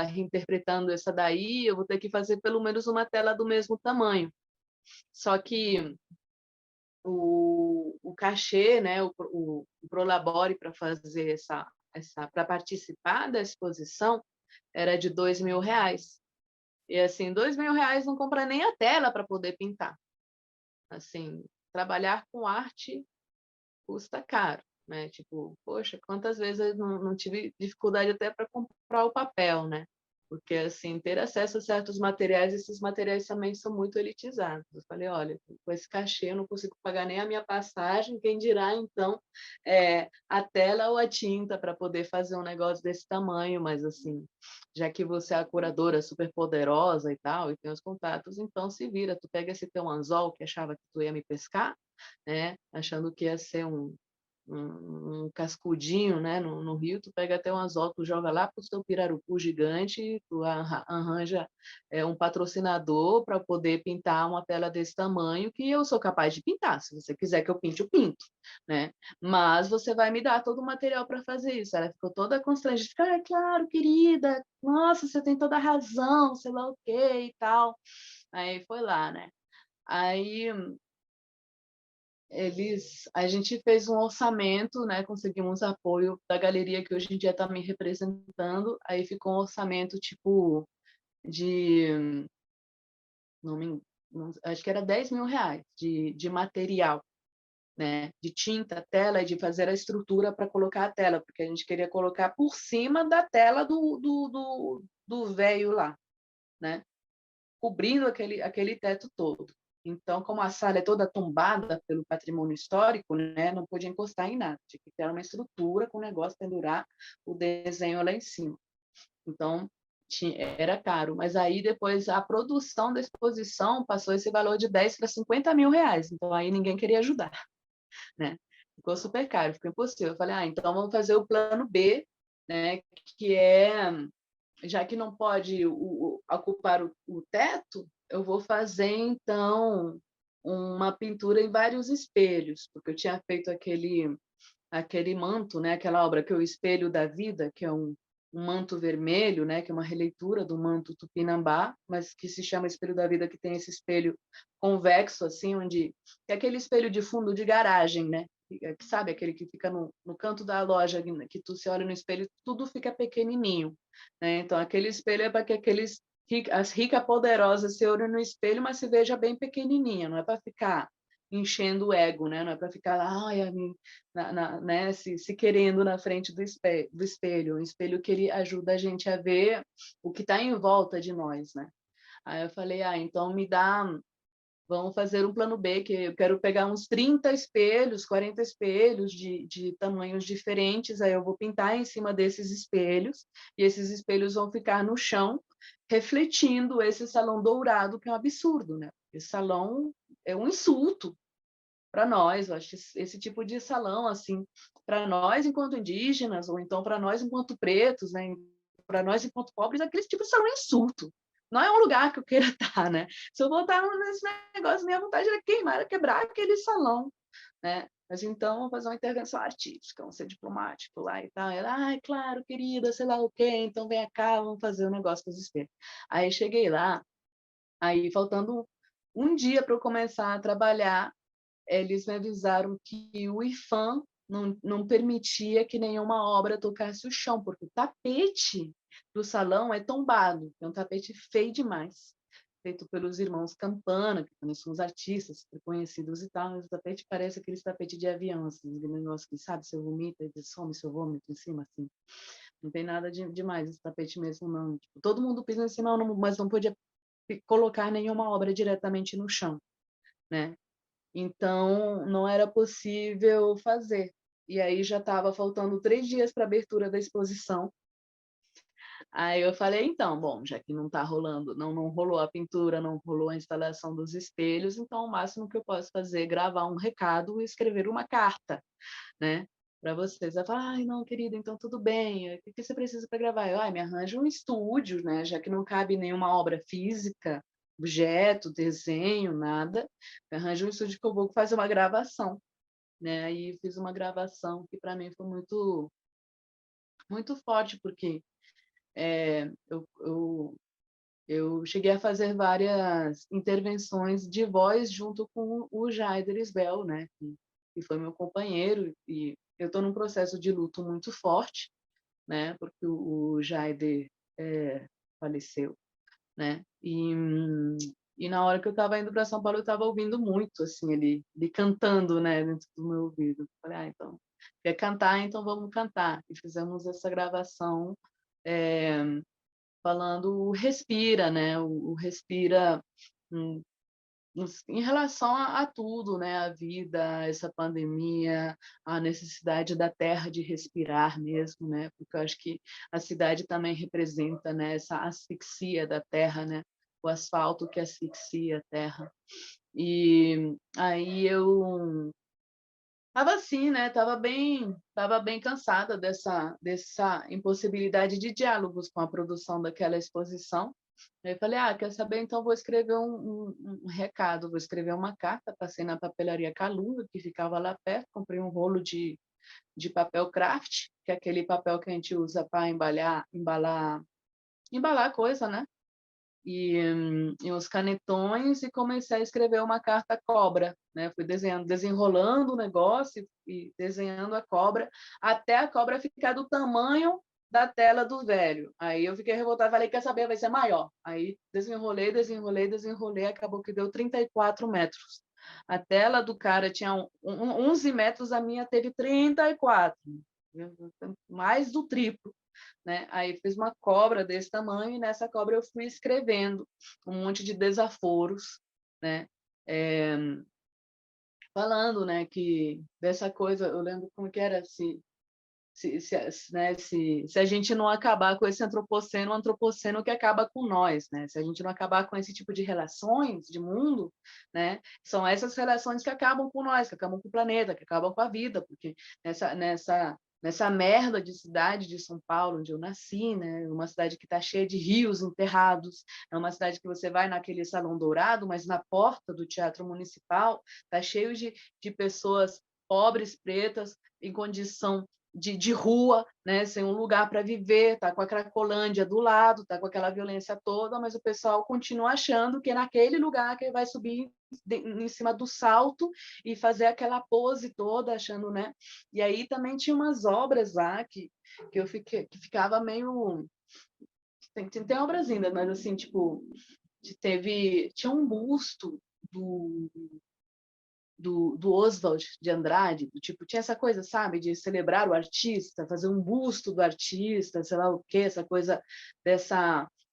reinterpretando essa daí, eu vou ter que fazer pelo menos uma tela do mesmo tamanho. Só que o cachê, né, o Prolabore para fazer para participar da exposição, era de R$ 2.000. E assim, R$ 2.000 não compra nem a tela para poder pintar. Assim, trabalhar com arte custa caro, né? Tipo, poxa, quantas vezes eu não tive dificuldade até para comprar o papel, né? Porque, assim, ter acesso a certos materiais, esses materiais também são muito elitizados. Eu falei, olha, com esse cachê eu não consigo pagar nem a minha passagem, quem dirá, então, a tela ou a tinta para poder fazer um negócio desse tamanho, mas, assim, já que você é a curadora super poderosa e tal, e tem os contatos, então se vira, tu pega esse teu anzol que achava que tu ia me pescar, né, achando que ia ser um cascudinho, né, no rio, tu pega até um anzol, tu joga lá pro seu pirarucu gigante, tu arranja um patrocinador para poder pintar uma tela desse tamanho, que eu sou capaz de pintar, se você quiser que eu pinte, eu pinto, né, mas você vai me dar todo o material para fazer isso. Ela ficou toda constrangida, ah, claro, querida, nossa, você tem toda a razão, sei lá o quê e tal. Aí foi lá, né, aí a gente fez um orçamento, né? Conseguimos apoio da galeria que hoje em dia está me representando. Aí ficou um orçamento tipo de, não me, não, acho que era R$ 10.000 de material, né? De tinta, tela e de fazer a estrutura para colocar a tela, porque a gente queria colocar por cima da tela do véio lá, né? Cobrindo aquele teto todo. Então, como a sala é toda tombada pelo patrimônio histórico, né, não podia encostar em nada, tinha que ter uma estrutura com o negócio pendurar o desenho lá em cima. Então, era caro, mas aí depois a produção da exposição passou esse valor de 10 para R$ 50.000, então aí ninguém queria ajudar, né? Ficou super caro, ficou impossível. Eu falei, então vamos fazer o plano B, né, que é, já que não pode ocupar o teto, eu vou fazer, então, uma pintura em vários espelhos, porque eu tinha feito aquele manto, né? Aquela obra que é o Espelho da Vida, que é um manto vermelho, né? Que é uma releitura do manto Tupinambá, mas que se chama Espelho da Vida, que tem esse espelho convexo, assim, onde é aquele espelho de fundo de garagem, né? Sabe, aquele que fica no canto da loja, que tu se olha no espelho, tudo fica pequenininho, né? Então, aquele espelho é para que as ricas poderosas se olhem no espelho, mas se veja bem pequenininha, não é para ficar enchendo o ego, né? Não é para ficar lá, né? se querendo na frente do espelho, um espelho que ele ajuda a gente a ver o que está em volta de nós, né? Aí eu falei, então vamos fazer um plano B, que eu quero pegar uns 30 espelhos, 40 espelhos de tamanhos diferentes, aí eu vou pintar em cima desses espelhos, e esses espelhos vão ficar no chão, refletindo esse salão dourado, que é um absurdo, né? Esse salão é um insulto para nós. Eu acho que esse tipo de salão, assim, para nós enquanto indígenas, ou então para nós enquanto pretos, né? Para nós enquanto pobres, aquele tipo de salão é insulto. Não é um lugar que eu queira estar, né? Se eu voltar nesse negócio, minha vontade era queimar, era quebrar aquele salão, né? Mas então, vamos fazer uma intervenção artística, vamos ser diplomático lá e tal. Ela, claro, querida, sei lá o quê, então vem cá, vamos fazer um negócio com os espelhos. Aí cheguei lá, aí faltando um dia para eu começar a trabalhar, eles me avisaram que o IFAM não permitia que nenhuma obra tocasse o chão, porque o tapete do salão é tombado, é um tapete feio demais, feito pelos irmãos Campana, que também são os artistas reconhecidos e tal, mas o tapete parece aqueles tapetes de avião, assim, aquele negócio que, sabe, você vomita e some seu vômito em cima, assim. Não tem nada demais esse tapete mesmo, não. Tipo, todo mundo pisa em cima, mas não podia colocar nenhuma obra diretamente no chão, né? Então, não era possível fazer. E aí já estava faltando 3 dias para a abertura da exposição. Aí eu falei, então, bom, já que não está rolando, não rolou a pintura, não rolou a instalação dos espelhos, então o máximo que eu posso fazer é gravar um recado e escrever uma carta, né, para vocês. Ela fala, não, querida, então tudo bem, o que você precisa para gravar? Eu, me arranja um estúdio, né, já que não cabe nenhuma obra física, objeto, desenho, nada, me arranja um estúdio que eu vou fazer uma gravação, né, aí fiz uma gravação que para mim foi muito, muito forte, porque eu cheguei a fazer várias intervenções de voz junto com o Jaider Isbel, né, que foi meu companheiro, e eu estou num processo de luto muito forte, né, porque o Jaider faleceu, né? E na hora que eu estava indo para São Paulo, eu estava ouvindo muito, assim, ele cantando, né, dentro do meu ouvido. Falei, então, quer cantar, então vamos cantar. E fizemos essa gravação falando o Respira, né? O Respira em relação a tudo, né? A vida, essa pandemia, a necessidade da terra de respirar mesmo, né? Porque eu acho que a cidade também representa, né, essa asfixia da terra, né? O asfalto que asfixia a terra. E aí eu estava assim, né? Estava bem cansada dessa impossibilidade de diálogos com a produção daquela exposição. Aí eu falei, quer saber? Então vou escrever um recado, vou escrever uma carta. Passei na papelaria Calunga, que ficava lá perto, comprei um rolo de papel craft, que é aquele papel que a gente usa para embalar coisa, né? E uns canetões, e comecei a escrever uma carta cobra, né? Fui desenrolando o negócio e desenhando a cobra, até a cobra ficar do tamanho da tela do velho. Aí eu fiquei revoltada, falei, quer saber, vai ser maior. Aí desenrolei, acabou que deu 34 metros. A tela do cara tinha 11 metros, a minha teve 34, mais do triplo. Né? Aí fiz uma cobra desse tamanho, e nessa cobra eu fui escrevendo um monte de desaforos, né? Falando, né, que dessa coisa, eu lembro como que era, se a gente não acabar com esse antropoceno, o antropoceno que acaba com nós, né? Se a gente não acabar com esse tipo de relações de mundo, né? São essas relações que acabam com nós, que acabam com o planeta, que acabam com a vida, porque nessa merda de cidade de São Paulo, onde eu nasci, né? Uma cidade que está cheia de rios enterrados, é uma cidade que você vai naquele Salão Dourado, mas na porta do Teatro Municipal está cheio de pessoas pobres, pretas, em condição de rua, né, sem um lugar para viver, tá com a Cracolândia do lado, tá com aquela violência toda, mas o pessoal continua achando que é naquele lugar que ele vai subir em cima do salto e fazer aquela pose toda, achando, né? E aí também tinha umas obras lá que ficava meio... Tem obras ainda, mas assim, tipo, tinha um busto do Oswald de Andrade, tipo, tinha essa coisa, sabe, de celebrar o artista, fazer um busto do artista, sei lá o quê, essa coisa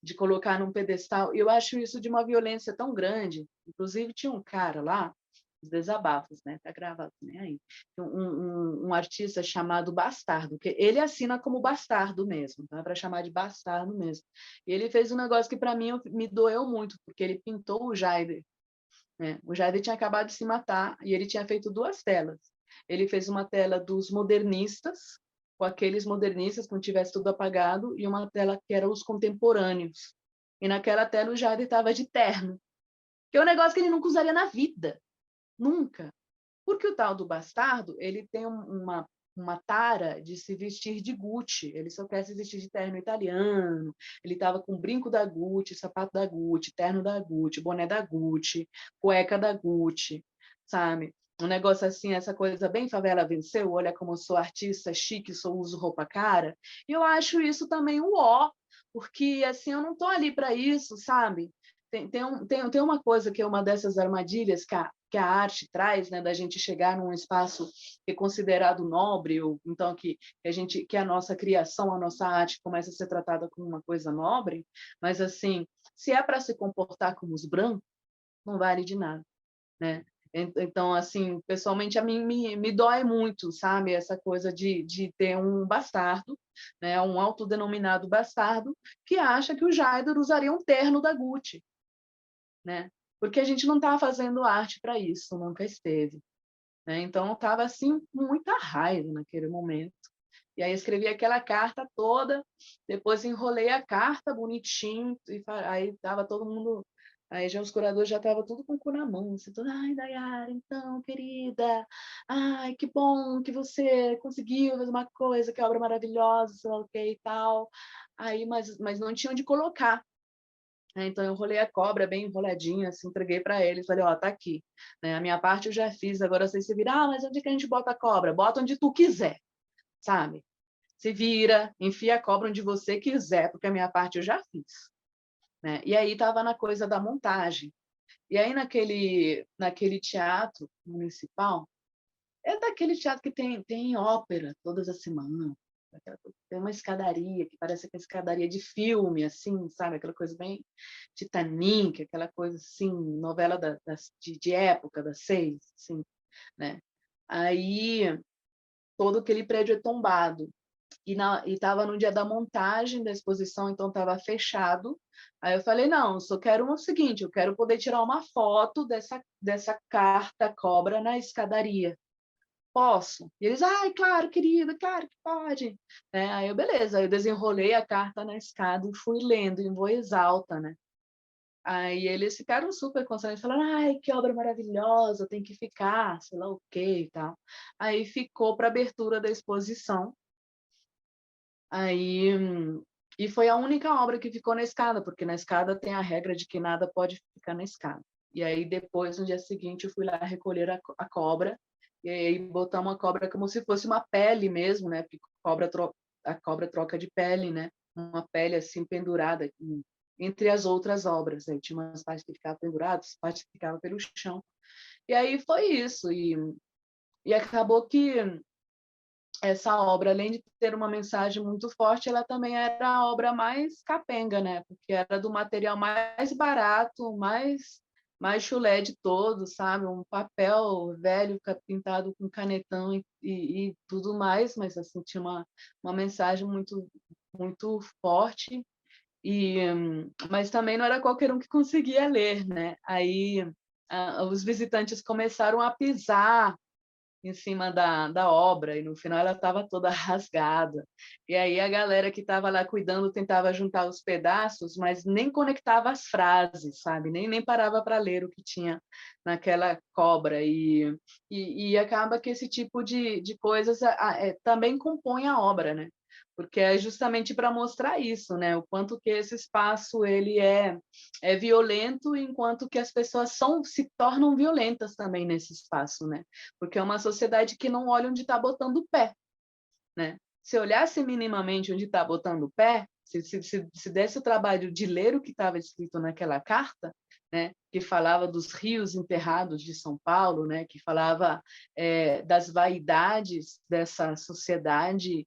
de colocar num pedestal. Eu acho isso de uma violência tão grande. Inclusive, tinha um cara lá, os desabafos, né, tá gravado, né, aí, um artista chamado Bastardo, que ele assina como Bastardo mesmo, tá, para chamar de Bastardo mesmo. E ele fez um negócio que, para mim, me doeu muito, porque ele pintou o Jaider, né? O Jaider tinha acabado de se matar e ele tinha feito 2 telas. Ele fez uma tela dos modernistas, com aqueles modernistas, quando tivesse tudo apagado, e uma tela que era os contemporâneos. E naquela tela o Jaider estava de terno, que é um negócio que ele nunca usaria na vida. Nunca. Porque o tal do Bastardo, ele tem uma tara de se vestir de Gucci, ele só quer se vestir de terno italiano, ele estava com brinco da Gucci, sapato da Gucci, terno da Gucci, boné da Gucci, cueca da Gucci, sabe? Um negócio assim, essa coisa bem favela venceu, olha como eu sou artista chique, só uso roupa cara, e eu acho isso também porque assim, eu não estou ali para isso, sabe? Tem uma coisa que é uma dessas armadilhas que a arte traz, né, da gente chegar num espaço que é considerado nobre, ou então que a nossa criação, a nossa arte começa a ser tratada como uma coisa nobre, mas assim, se é para se comportar como os brancos, não vale de nada, né? Então, assim, pessoalmente, a mim me dói muito, sabe? Essa coisa de ter um bastardo, né? Um autodenominado bastardo, que acha que o Jaider usaria um terno da Gucci, né? Porque a gente não está fazendo arte para isso, nunca esteve, né? Então, eu estava, assim, com muita raiva naquele momento. E aí escrevi aquela carta toda, depois enrolei a carta bonitinho, e aí estava todo mundo... Aí já os curadores já estavam tudo com o cu na mão, assim, tudo, ai, Dayara, então, querida, ai, que bom que você conseguiu fazer uma coisa, que obra maravilhosa, sei lá o que e tal. Aí, mas não tinha onde colocar. Então, eu enrolei a cobra bem enroladinha, assim, entreguei para eles, falei, ó, tá aqui. Né? A minha parte eu já fiz, agora vocês se viram, mas onde que a gente bota a cobra? Bota onde tu quiser, sabe? Se vira, enfia a cobra onde você quiser, porque a minha parte eu já fiz, né? E aí estava na coisa da montagem. E aí naquele teatro municipal, é daquele teatro que tem ópera todas as semanas. Tem uma escadaria que parece aquela escadaria de filme, assim, sabe? Aquela coisa bem Titanic, aquela coisa assim, novela de época, das 6, assim, né? Aí todo aquele prédio é tombado. E estava no dia da montagem da exposição, então estava fechado. Aí eu falei, não, eu só quero o seguinte, eu quero poder tirar uma foto dessa carta cobra na escadaria. Posso? E eles, ai, claro, querida, claro que pode. Aí eu, beleza, aí eu desenrolei a carta na escada e fui lendo em voz alta, né? Aí eles ficaram super constrangidos, falaram, ai, que obra maravilhosa, tem que ficar, sei lá o quê e tal. Aí ficou para abertura da exposição. Aí, e foi a única obra que ficou na escada, porque na escada tem a regra de que nada pode ficar na escada. E aí depois, no dia seguinte, eu fui lá recolher a cobra, e aí botamos a cobra como se fosse uma pele mesmo, né? Porque a cobra troca de pele, né? Uma pele assim pendurada entre as outras obras. Aí tinha umas partes que ficavam penduradas, partes que ficavam pelo chão. E aí foi isso. E acabou que essa obra, além de ter uma mensagem muito forte, ela também era a obra mais capenga, né? Porque era do material mais barato, mais chulé de todos, sabe? Um papel velho pintado com canetão e tudo mais, mas assim tinha uma mensagem muito forte. Mas também não era qualquer um que conseguia ler, né? Aí os visitantes começaram a pisar em cima da obra, e no final ela estava toda rasgada. E aí a galera que estava lá cuidando tentava juntar os pedaços, mas nem conectava as frases, sabe? Nem parava para ler o que tinha naquela cobra. E acaba que esse tipo de coisas também compõe a obra, né? Porque é justamente para mostrar isso, né? O quanto que esse espaço ele é violento, enquanto que as pessoas se tornam violentas também nesse espaço, né? Porque é uma sociedade que não olha onde está botando o pé, né? Se olhasse minimamente onde está botando o pé, se desse o trabalho de ler o que estava escrito naquela carta, né, que falava dos rios enterrados de São Paulo, né, que falava das vaidades dessa sociedade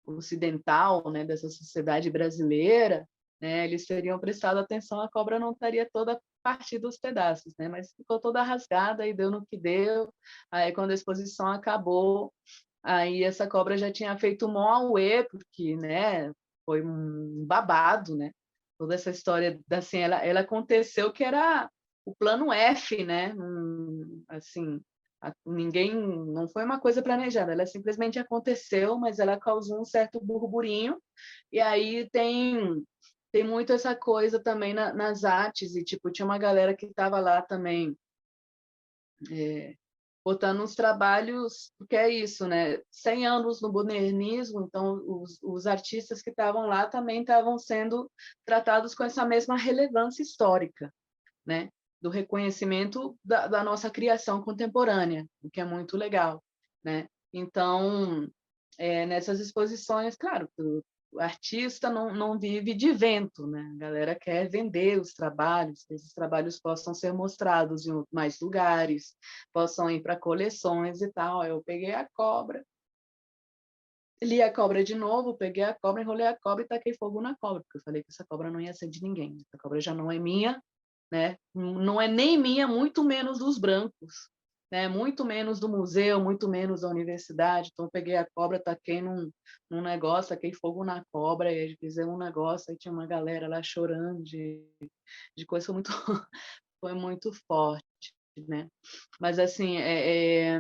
ocidental, né, dessa sociedade brasileira, né, eles teriam prestado atenção, a cobra não estaria toda partida aos pedaços, né, mas ficou toda rasgada e deu no que deu. Aí, quando a exposição acabou, aí essa cobra já tinha feito mó auê, porque, né, foi um babado, né, toda essa história, assim, ela aconteceu que era o plano F, né, assim, ninguém, não foi uma coisa planejada, ela simplesmente aconteceu, mas ela causou um certo burburinho, e aí tem muito essa coisa também nas artes, e tipo, tinha uma galera que estava lá também botando uns trabalhos, porque é isso, né? 100 anos no modernismo, então os artistas que estavam lá também estavam sendo tratados com essa mesma relevância histórica, né? Do reconhecimento da nossa criação contemporânea, o que é muito legal, né? Então, nessas exposições, claro, o artista não vive de vento, né? A galera quer vender os trabalhos, que esses trabalhos possam ser mostrados em mais lugares, possam ir para coleções e tal. Eu peguei a cobra, li a cobra de novo, peguei a cobra, enrolei a cobra e taquei fogo na cobra, porque eu falei que essa cobra não ia ser de ninguém. Essa cobra já não é minha, né? Não é nem minha, muito menos dos brancos, né? Muito menos do museu, muito menos da universidade. Então, eu peguei a cobra, taquei num negócio, taquei fogo na cobra, e aí fizemos um negócio, aí tinha uma galera lá chorando de coisa, foi muito forte, né? Mas, assim, é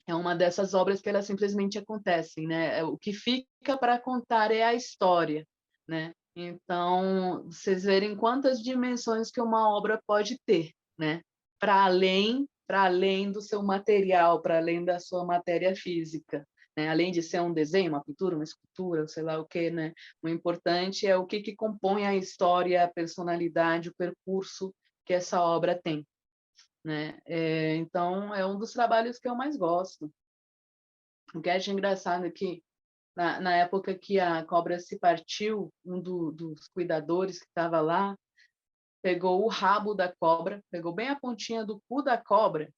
uma dessas obras que elas simplesmente acontecem, né? O que fica para contar é a história, né? Então, vocês verem quantas dimensões que uma obra pode ter, né? Para além do seu material, para além da sua matéria física, né? Além de ser um desenho, uma pintura, uma escultura, sei lá o quê, né? O importante é o que compõe a história, a personalidade, o percurso que essa obra tem, né? Então, é um dos trabalhos que eu mais gosto. O que eu acho engraçado é que na época que a cobra se partiu, um dos cuidadores que estava lá, pegou o rabo da cobra, pegou bem a pontinha do cu da cobra,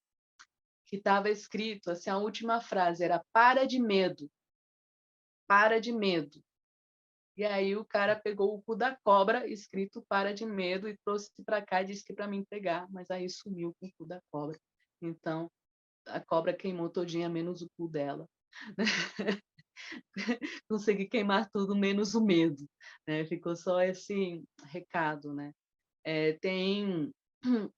que estava escrito, assim, a última frase era para de medo, para de medo. E aí o cara pegou o cu da cobra, escrito para de medo, e trouxe para cá e disse que para mim pegar, mas aí sumiu com o cu da cobra. Então, a cobra queimou todinha, menos o cu dela. Consegui queimar tudo, menos o medo. Né? Ficou só esse recado, né? Tem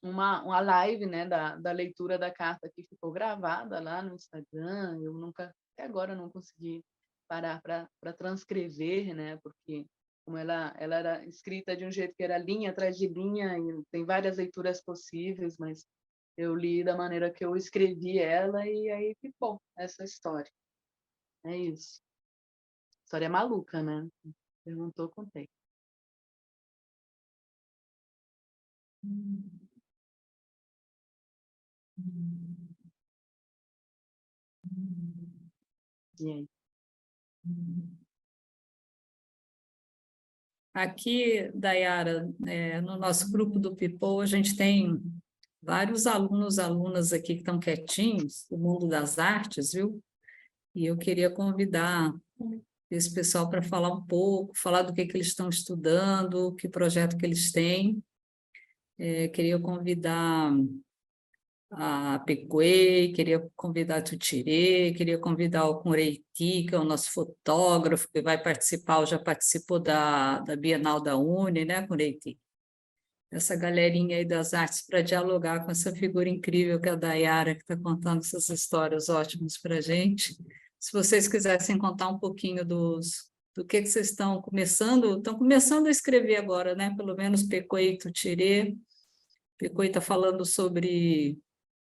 uma live, né, da leitura da carta que ficou gravada lá no Instagram. Eu nunca, até agora, não consegui parar para transcrever, né, porque como ela era escrita de um jeito que era linha atrás de linha, e tem várias leituras possíveis, mas eu li da maneira que eu escrevi ela, e aí ficou essa história. É isso. História maluca, né? Perguntou, contei. E aí? Aqui, Dayara, no nosso grupo do People, a gente tem vários alunos, alunas aqui que estão quietinhos, do mundo das artes, viu? E eu queria convidar esse pessoal para falar um pouco, falar do que eles estão estudando, que projeto que eles têm. Queria convidar a Pequei, queria convidar a Tutirê, queria convidar o Cureiti, que é o nosso fotógrafo, que vai participar, ou já participou da Bienal da Uni, né, Cureiti? Essa galerinha aí das artes para dialogar com essa figura incrível que é a Dayara, que está contando essas histórias ótimas para a gente. Se vocês quisessem contar um pouquinho do que vocês estão começando a escrever agora, né? Pelo menos Pequei e Tutirê. Pequei está falando sobre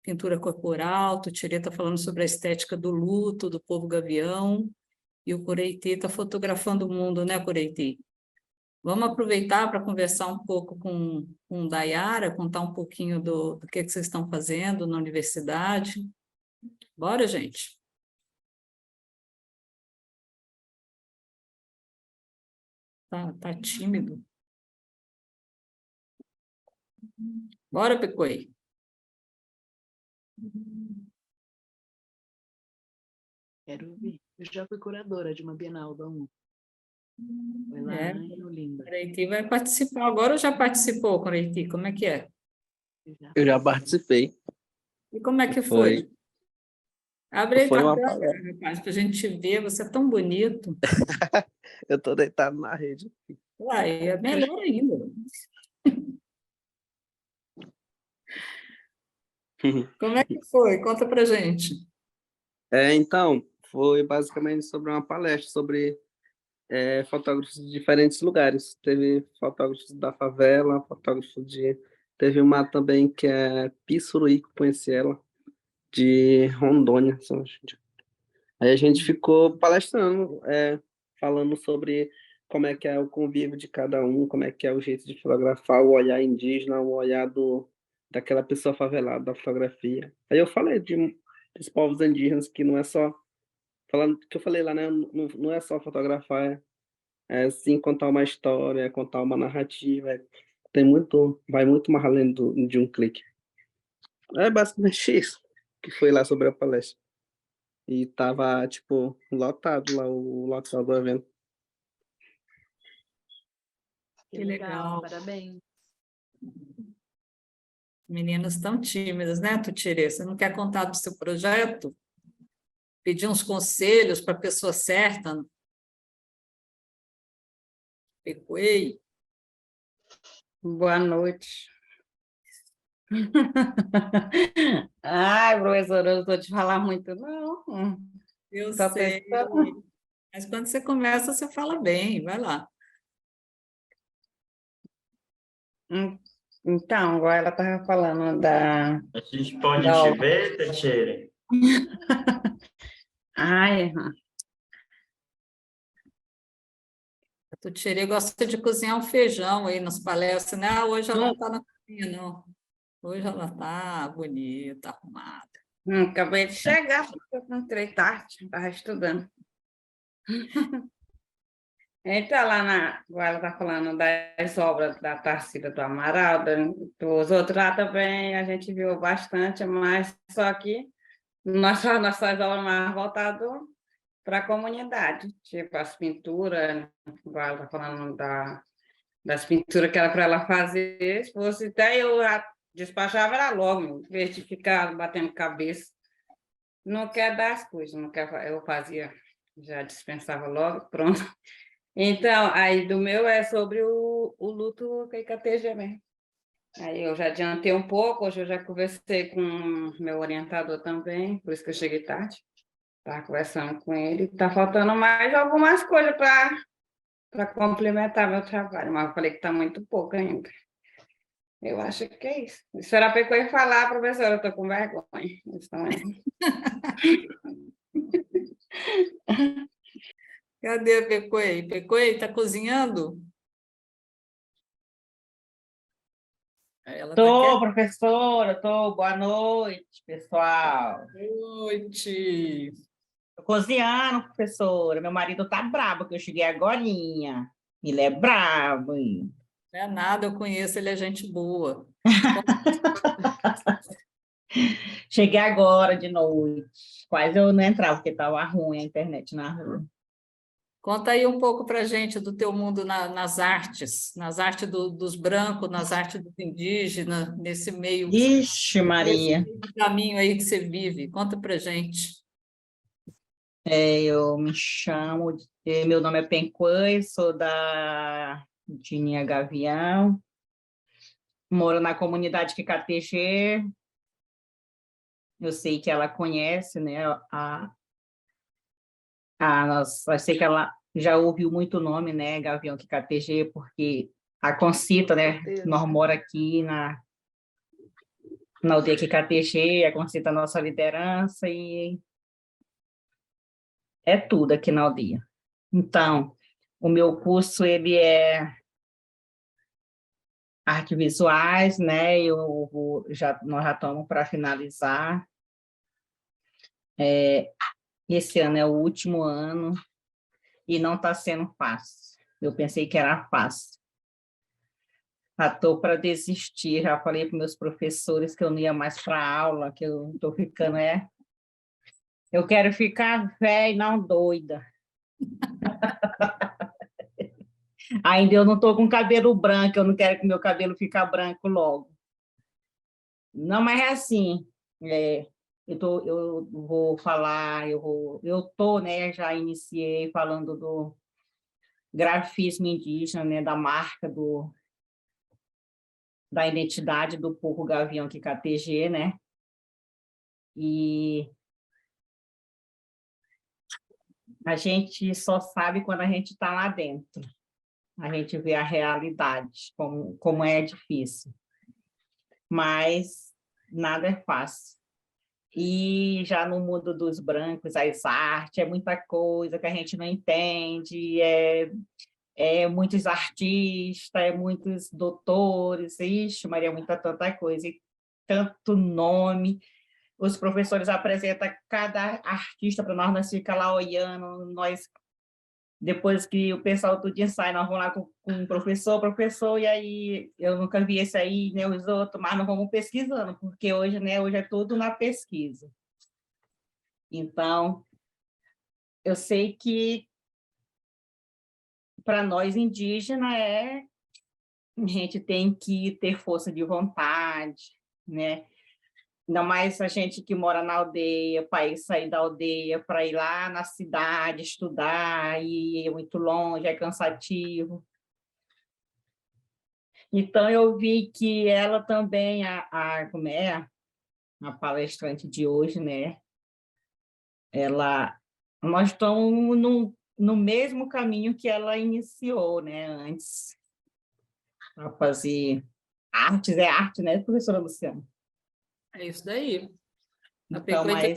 pintura corporal, Tutirê está falando sobre a estética do luto, do povo gavião, e o Cureiti está fotografando o mundo, né, Cureiti? Vamos aproveitar para conversar um pouco com Dayara, contar um pouquinho do que vocês estão fazendo na universidade. Bora, gente? Tá tímido. Bora, Pequei. Quero ver. Eu já fui curadora de uma Bienal da UNO. Foi lá em Olinda. Cureiti vai participar. Agora já participou, Cureiti? Como é que é? Eu já participei. E como é que foi? Abre aí Foi tua uma câmera, palestra. rapaz, para a gente te ver. Você é tão bonito. Eu tô deitado na rede. Uai, é melhor ainda. Como é que foi? Conta pra gente. Então, foi basicamente sobre uma palestra sobre fotógrafos de diferentes lugares. Teve fotógrafos da favela, Teve uma também que é Pissuruí, que conheci ela, de Rondônia. Aí a gente ficou palestrando, falando sobre como é que é o convívio de cada um, como é que é o jeito de fotografar, o olhar indígena, o olhar daquela pessoa favelada da fotografia. Aí eu falei dos povos indígenas, que não é só, falando que eu falei lá, né, não é só fotografar, é sim contar uma história, é contar uma narrativa, vai muito mais além de um clique. É basicamente isso que foi lá sobre a palestra. E tava, tipo, lotado lá, o local do evento. Que Que legal. Parabéns. Meninas tão tímidas, né, Tutirê? Você não quer contar do seu projeto? Pedir uns conselhos para a pessoa certa? Pequei. Boa noite. Ai, professora, eu não estou te falar muito, não. Eu Só sei. pensando. Mas quando você começa, você fala bem. Vai lá. Então, agora ela estava falando da... A gente pode da... te ver, Teixeira? Ai, A Tutirê gosta de cozinhar um feijão aí nas palestras, né? Ah, hoje ela não está na cozinha, não. Hoje ela está bonita, arrumada. acabei de chegar, porque eu entrei tarde, estava estudando. Então, igual ela está falando das obras da Tarsila do Amaral, dos outros lá também a gente viu bastante, mas só que nossas obras mais voltadas para a comunidade, tipo as pinturas, igual ela está falando das pinturas que era para ela fazer, se fosse até eu despachava ela logo, em vez de ficar batendo cabeça. Não quer dar as coisas, não quer, eu fazia, já dispensava logo, pronto. Então, aí do meu é sobre o luto que IKTG mesmo. Aí eu já adiantei um pouco, hoje eu já conversei com meu orientador também, por isso que eu cheguei tarde. Estava conversando com ele, está faltando mais algumas coisas para complementar meu trabalho, mas eu falei que está muito pouco ainda. Eu acho que é isso. Isso era para eu falar, professora, eu estou com vergonha. Isso também. Cadê a Pecoei? Pecoei, está cozinhando? Ela tá Tô, professora, tô. Boa noite, pessoal. Boa noite. Tô cozinhando, professora. Meu marido tá brabo, que eu cheguei agorinha. Ele é brabo, hein? Não é nada, eu conheço, ele é gente boa. Cheguei agora de noite. Quase eu não entrava, porque estava ruim a internet na rua. Conta aí um pouco para a gente do teu mundo nas artes dos brancos, nas artes dos indígenas, nesse meio, Ixi, Maria. nesse caminho aí que você vive. Conta para a gente. Eu me chamo, meu nome é Penquã, sou da Dininha Gavião, moro na comunidade QKTG. Eu sei que ela conhece, né? Eu sei que ela já ouviu muito o nome, né? Gavião QKTG, porque a Concita, né? Nós moramos aqui na aldeia QKTG, a Concita é a nossa liderança e é tudo aqui na aldeia. Então, o meu curso, ele é artes visuais, né? Nós já estamos para finalizar. Esse ano é o último ano e não está sendo fácil. Eu pensei que era fácil. Já estou para desistir, já falei para meus professores que eu não ia mais para a aula, que eu estou ficando, eu quero ficar velha, não doida. Ainda eu não estou com cabelo branco, eu não quero que meu cabelo fique branco logo. Não, mas é assim, eu vou falar, né, já iniciei falando do grafismo indígena, né, da marca da identidade do povo Gavião QKTG, né? E a gente só sabe quando a gente está lá dentro. A gente vê a realidade, como é difícil. Mas nada é fácil. E já no mundo dos brancos, as artes, é muita coisa que a gente não entende, muitos artistas, muitos doutores, ixi, Maria, tanta coisa, e tanto nome. Os professores apresentam cada artista para nós ficamos lá olhando, depois que o pessoal tudo sai, nós vamos lá com o professor, e aí eu nunca vi esse aí, nem os outros, mas nós vamos pesquisando, porque hoje, né, hoje é tudo na pesquisa. Então, eu sei que para nós indígenas a gente tem que ter força de vontade, né? Ainda mais a gente que mora na aldeia, para sair da aldeia, para ir lá na cidade estudar, e é muito longe, é cansativo. Então, eu vi que ela também, como é a palestrante de hoje, né? Nós estamos no mesmo caminho que ela iniciou, né? Antes, para fazer artes, é arte, né, professora Luciana? É isso daí. A Então, Pecoei tem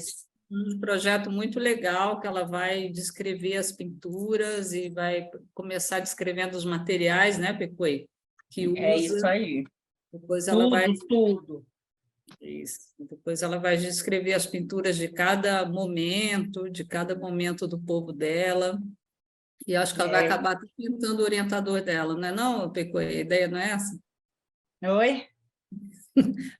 um projeto muito legal, que ela vai descrever as pinturas e vai começar descrevendo os materiais, né, Pecoei? Que usa. É isso aí. Depois ela vai... Tudo. Isso. Depois ela vai descrever as pinturas de cada momento do povo dela. E acho que ela vai acabar pintando o orientador dela, não é não, Peco? A ideia não é essa? Oi?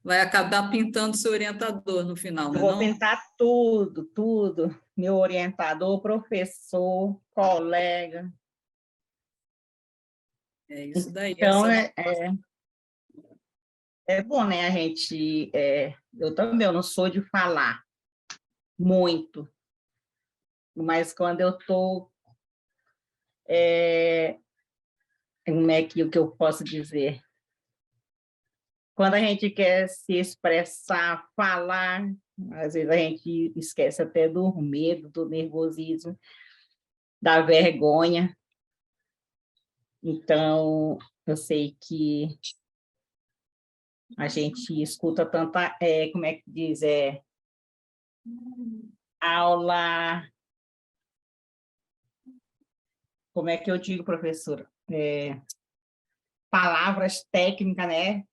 Vai acabar pintando seu orientador no final, Eu não é vou não? pintar tudo, tudo. Meu orientador, professor, colega. É isso daí. Então, essa- é bom, né? A gente. Eu também, eu não sou de falar muito, mas quando eu estou. Como é que o que eu posso dizer? Quando a gente quer se expressar, falar, às vezes a gente esquece até do medo, do nervosismo, da vergonha. Então, eu sei que a gente escuta tanta, como é que diz, aula, como é que eu digo, professora? Palavras técnicas, né?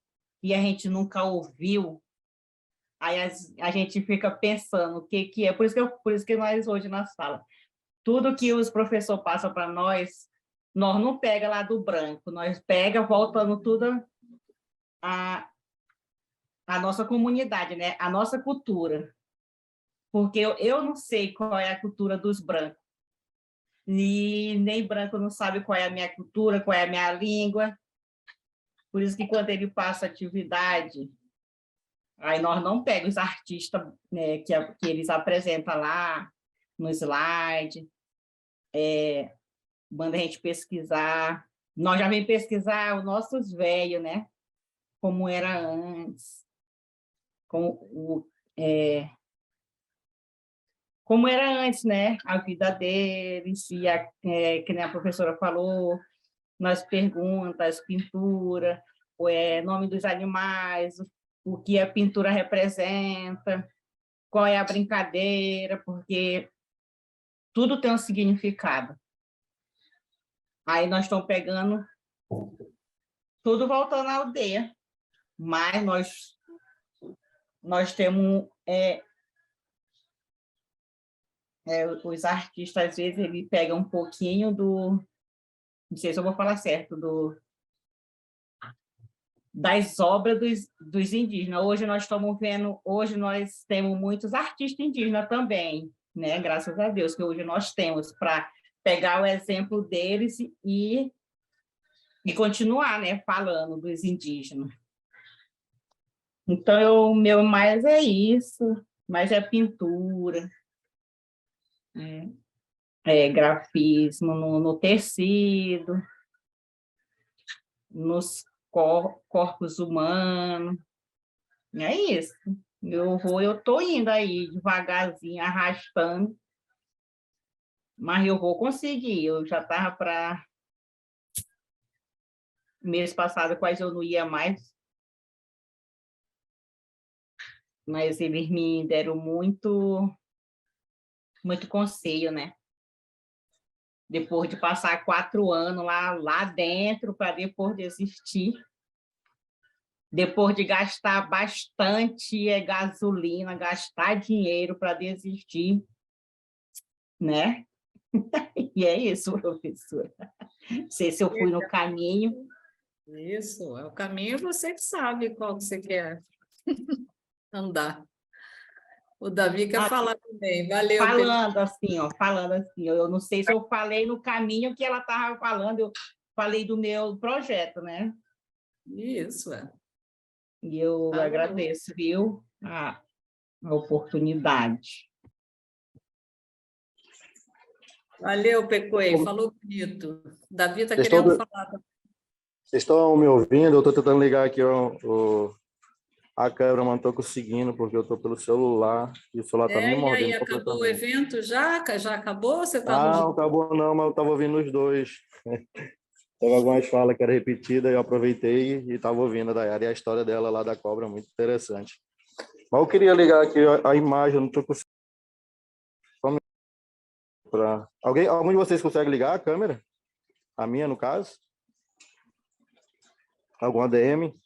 E a gente nunca ouviu. Aí a gente fica pensando o que que é. Por isso que nós hoje na sala, tudo que os professores passam para nós não pega lá do branco, nós pega voltando tudo a nossa comunidade, né? A nossa cultura. Porque eu não sei qual é a cultura dos brancos. E nem branco não sabe qual é a minha cultura, qual é a minha língua. Por isso que quando ele passa atividade, aí nós não pegamos os artistas, né, que eles apresentam lá no slide, manda a gente pesquisar. Nós já vem pesquisar os nossos velhos, né? Como era antes, como era antes, né? A vida deles, e que nem a professora falou, nas perguntas, pintura, nome dos animais, o que a pintura representa, qual é a brincadeira, porque tudo tem um significado. Aí nós estamos pegando tudo voltando à aldeia, mas nós temos os artistas, às vezes, ele pega um pouquinho não sei se eu vou falar certo, das obras dos indígenas. Hoje nós temos muitos artistas indígenas também, né? Graças a Deus, que hoje nós temos para pegar o exemplo deles e continuar, né, falando dos indígenas. Então, o meu mais é isso, mais é pintura, grafismo no tecido, nos corpos humanos. É isso. Eu estou indo aí devagarzinho, arrastando, mas eu vou conseguir. Eu já estava para... Mês passado quase eu não ia mais, mas eles me deram muito conselho, né? Depois de passar 4 anos lá dentro, para depois desistir, depois de gastar bastante gasolina, gastar dinheiro para desistir, né? E é isso, professora. Não sei se eu fui no caminho. Isso, é o caminho, você que sabe qual que você quer andar. O Davi quer falar também. Valeu, Pedro. Falando assim, eu não sei se eu falei no caminho que ela estava falando, eu falei do meu projeto, né? Isso, E eu agradeço, viu, a oportunidade. Valeu, Pecoei, falou bonito. Davi está querendo falar. Vocês estão me ouvindo? Eu estou tentando ligar aqui a câmera, mas não estou conseguindo, porque eu estou pelo celular, e o celular está me E mordendo aí, acabou o completamente. evento já? Já acabou? Você está Não acabou não, mas eu estava ouvindo os dois. Teve algumas falas que eram repetidas, eu aproveitei e estava ouvindo a Dayara, e a história dela lá da cobra, muito interessante. Mas eu queria ligar aqui a imagem, eu não estou conseguindo. Algum de vocês consegue ligar a câmera? A minha, no caso? Algum ADM?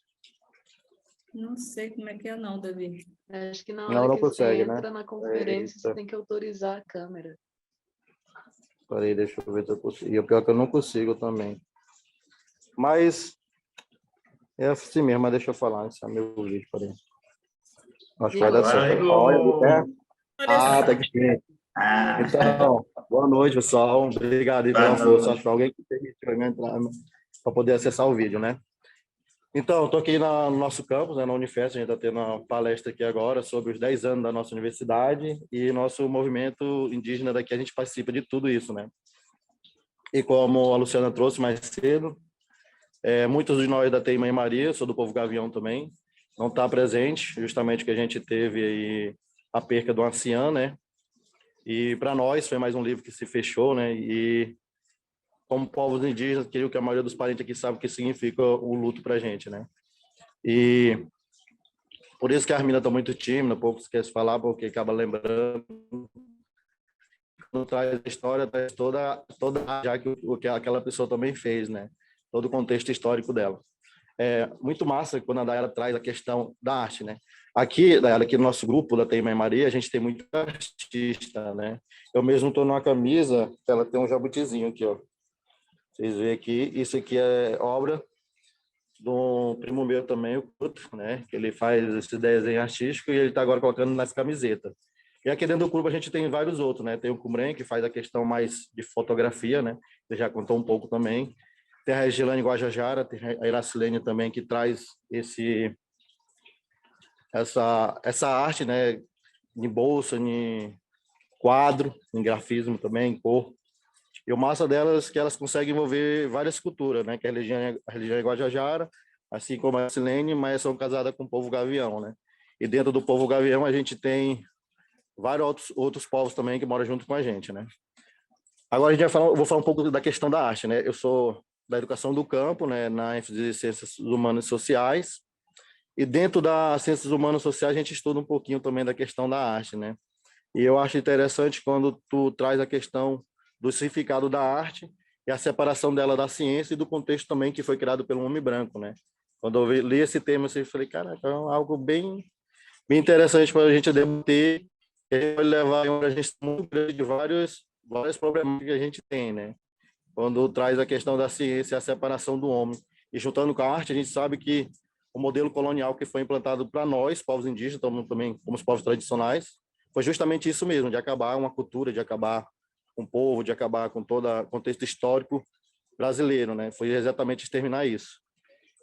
Não sei como é que é não, Davi. Acho que na Não, hora não que você consegue, né? entra na conferência, você Eita. tem que autorizar a câmera. Peraí, deixa eu ver se eu consigo. E o pior é que eu não consigo também. Mas é assim mesmo, mas deixa eu falar. Esse é meu vídeo, peraí. Acho que vai dar Agora certo. Olha, é? ligou. Olha Ah, tá só. aqui. Ah, Então, boa noite, pessoal. Obrigado aí boa pela força. Acho noite. que foi alguém que permitiu eu entrar para poder acessar o vídeo, né? Então, estou aqui no nosso campus, né, na Unifesp. A gente está tendo uma palestra aqui agora sobre os 10 anos da nossa universidade e nosso movimento indígena daqui. A gente participa de tudo isso, né? E como a Luciana trouxe mais cedo, muitos de nós da TI Mãe Maria, sou do povo Gavião também, não está presente, justamente que a gente teve aí a perca do ancião, né? E para nós foi mais um livro que se fechou, né? E como povos indígenas, creio que a maioria dos parentes aqui sabe o que significa o luto para a gente, né? E por isso que a Armina está muito tímida, pouco esquece de falar, porque acaba lembrando, quando traz a história, traz toda já que o que aquela pessoa também fez, né? Todo o contexto histórico dela. É muito massa quando a Dayara traz a questão da arte, né? Aqui, Dayara, aqui no nosso grupo da Teimã Maria, a gente tem muito artista, né? Eu mesmo estou numa camisa, ela tem um jabutizinho aqui, ó. Vocês veem aqui, isso aqui é obra do primo meu também, o Couto, né? Que ele faz esse desenho artístico e ele está agora colocando nas camisetas. E aqui dentro do clube a gente tem vários outros, né? Tem o Cumren, que faz a questão mais de fotografia, né? Ele já contou um pouco também. Tem a Regilane Guajajara, tem a Iracilene também, que traz essa arte, né? Em bolsa, em quadro, em grafismo também, em cor. E o massa delas é que elas conseguem envolver várias culturas, né? Que é a religião é Guajajara, assim como a Silene, mas são casadas com o povo Gavião, né? E dentro do povo Gavião a gente tem vários outros povos também que moram junto com a gente, né? Agora eu vou falar um pouco da questão da arte, né? Eu sou da educação do campo, né? Na ênfase de ciências humanas e sociais. E dentro das ciências humanas e sociais a gente estuda um pouquinho também da questão da arte, né? E eu acho interessante quando tu traz a questão do significado da arte e a separação dela da ciência e do contexto também que foi criado pelo homem branco, né? Quando eu li esse tema, eu falei, caraca, é algo bem interessante para a gente debater, que vai levar a uma gente muito grande de vários problemas que a gente tem, né? Quando traz a questão da ciência e a separação do homem. E juntando com a arte, a gente sabe que o modelo colonial que foi implantado para nós, povos indígenas, também como os povos tradicionais, foi justamente isso mesmo, de acabar uma cultura, de acabar com o povo, de acabar com todo o contexto histórico brasileiro, né? Foi exatamente exterminar isso.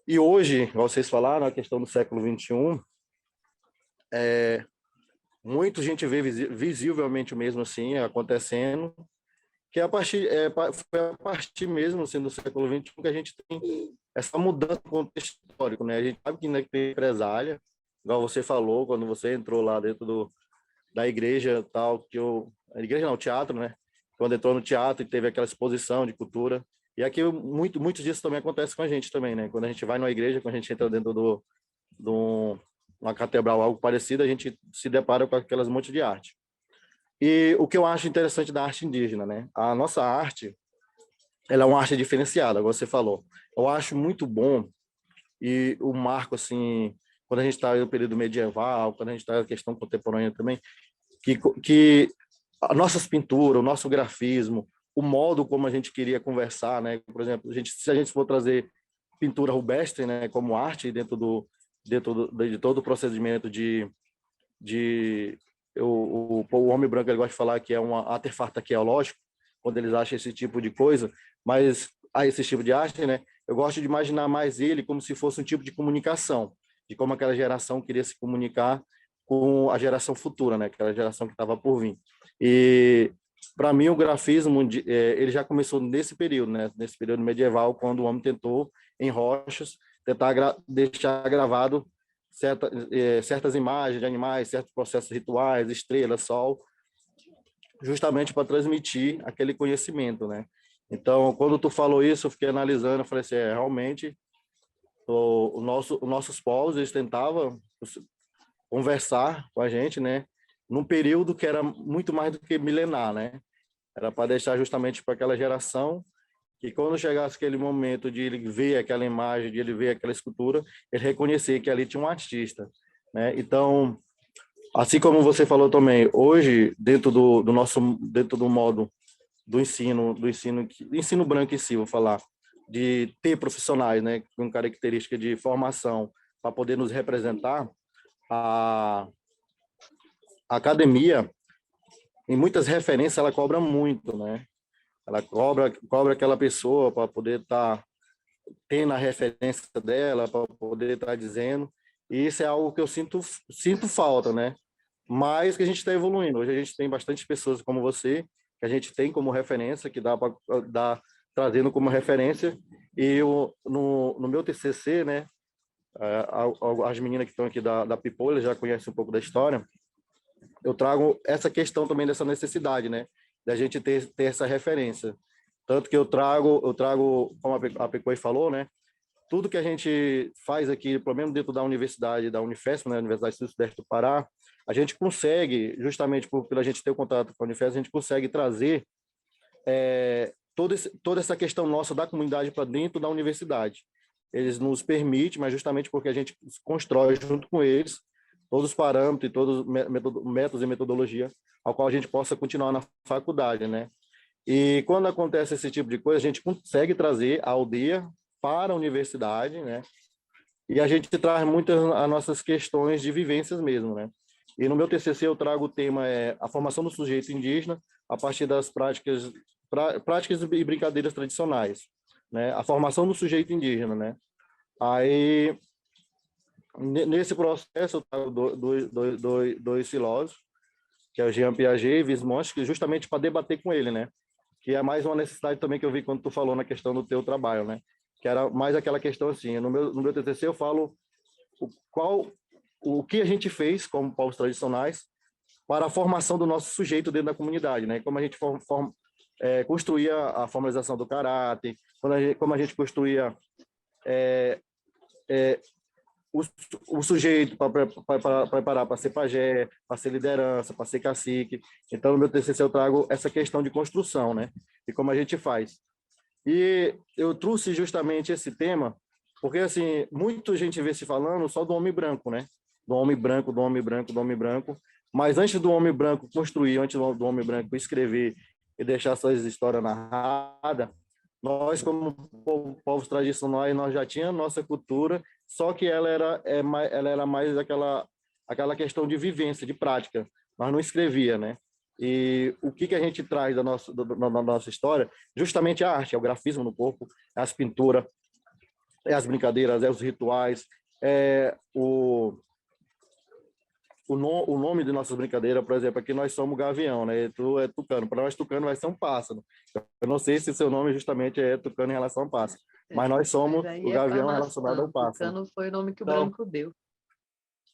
E hoje, vocês falaram, a questão do século XXI, muita gente vê visivelmente mesmo assim acontecendo, que foi a partir mesmo assim, do século XXI que a gente tem essa mudança no contexto histórico, né? A gente sabe que tem empresária, igual você falou, quando você entrou lá dentro da igreja tal, a igreja não, o teatro, né? Quando entrou no teatro e teve aquela exposição de cultura. E aqui muitos disso também acontece com a gente também, né? Quando a gente vai numa igreja, quando a gente entra dentro uma catedral, algo parecido, a gente se depara com aquelas montes de arte. E o que eu acho interessante da arte indígena, né? A nossa arte, ela é uma arte diferenciada, como você falou. Eu acho muito bom e o marco, assim, quando a gente está no período medieval, quando a gente está na questão contemporânea também, que as nossas pinturas, o nosso grafismo, o modo como a gente queria conversar, né? Por exemplo, se a gente for trazer pintura rupestre, né, como arte de todo o procedimento o homem branco ele gosta de falar que é um artefato arqueológico, quando eles acham esse tipo de coisa, mas há esse tipo de arte, né? Eu gosto de imaginar mais ele como se fosse um tipo de comunicação, de como aquela geração queria se comunicar com a geração futura, né? Aquela geração que estava por vir. E para mim o grafismo ele já começou nesse período, né? Nesse período medieval, quando o homem tentou em rochas tentar deixar gravado certas imagens de animais, certos processos rituais, estrelas, sol, justamente para transmitir aquele conhecimento, né? Então, quando tu falou isso, eu fiquei analisando, eu falei assim, realmente, os nossos povos, eles tentavam conversar com a gente, né? Num período que era muito mais do que milenar, né? Era para deixar justamente para aquela geração que quando chegasse aquele momento de ele ver aquela imagem, de ele ver aquela escultura, ele reconhecer que ali tinha um artista, né? Então, assim como você falou também, hoje, dentro dentro do modo ensino branco em si, vou falar, de ter profissionais, né, com característica de formação para poder nos representar, a academia, em muitas referências, ela cobra muito, né? Ela cobra aquela pessoa para poder estar tendo a referência dela, para poder estar dizendo, e isso é algo que eu sinto falta, né? Mas que a gente está evoluindo. Hoje a gente tem bastante pessoas como você, que a gente tem como referência, que dá para dar trazendo como referência. E eu, no meu TCC, né, as meninas que estão aqui da Pipolha já conhecem um pouco da história, eu trago essa questão também dessa necessidade, né, da gente ter essa referência. Tanto que eu trago, como a Picoi falou, né, tudo que a gente faz aqui, pelo menos dentro da universidade, da Unifesp, né, Universidade do Sudeste do Pará, a gente consegue, justamente pela gente ter o contato com a Unifesp, a gente consegue trazer toda essa questão nossa da comunidade para dentro da universidade. Eles nos permitem, mas justamente porque a gente constrói junto com eles todos os parâmetros e todos os métodos e metodologia ao qual a gente possa continuar na faculdade, né? E quando acontece esse tipo de coisa, a gente consegue trazer a aldeia para a universidade, né? E a gente traz muitas as nossas questões de vivências mesmo, né? E no meu TCC eu trago o tema a formação do sujeito indígena a partir das práticas e brincadeiras tradicionais, né? A formação do sujeito indígena, né? Aí nesse processo eu trago dois filósofos, que é o Jean Piaget e Vismonte, que justamente para debater com ele, né? Que é mais uma necessidade também que eu vi quando tu falou na questão do teu trabalho, né? Que era mais aquela questão assim, no meu TCC eu falo o que a gente fez como povos tradicionais para a formação do nosso sujeito dentro da comunidade, né? Como a gente construía a formalização do caráter, como a gente construía o sujeito para preparar para ser pajé, para ser liderança, para ser cacique. Então, no meu TCC eu trago essa questão de construção, né? E como a gente faz. E eu trouxe justamente esse tema porque, assim, muita gente vê se falando só do homem branco, né? Do homem branco, do homem branco, do homem branco. Mas antes do homem branco construir, antes do homem branco escrever e deixar suas histórias narradas, nós, como povos tradicionais, nós já tínhamos nossa cultura, só que ela era mais aquela questão de vivência, de prática. Nós não escrevia, né? E o que a gente traz da nossa história? Justamente a arte, é o grafismo no corpo, é as pinturas, é as brincadeiras, é os rituais, é o nome de nossas brincadeiras, por exemplo, aqui nós somos gavião, né? Tu é tucano. Para nós, tucano vai ser um pássaro. Eu não sei se seu nome justamente é tucano em relação ao pássaro, mas nós somos o gavião relacionado ao pássaro. Tucano foi o nome que o Então, branco deu.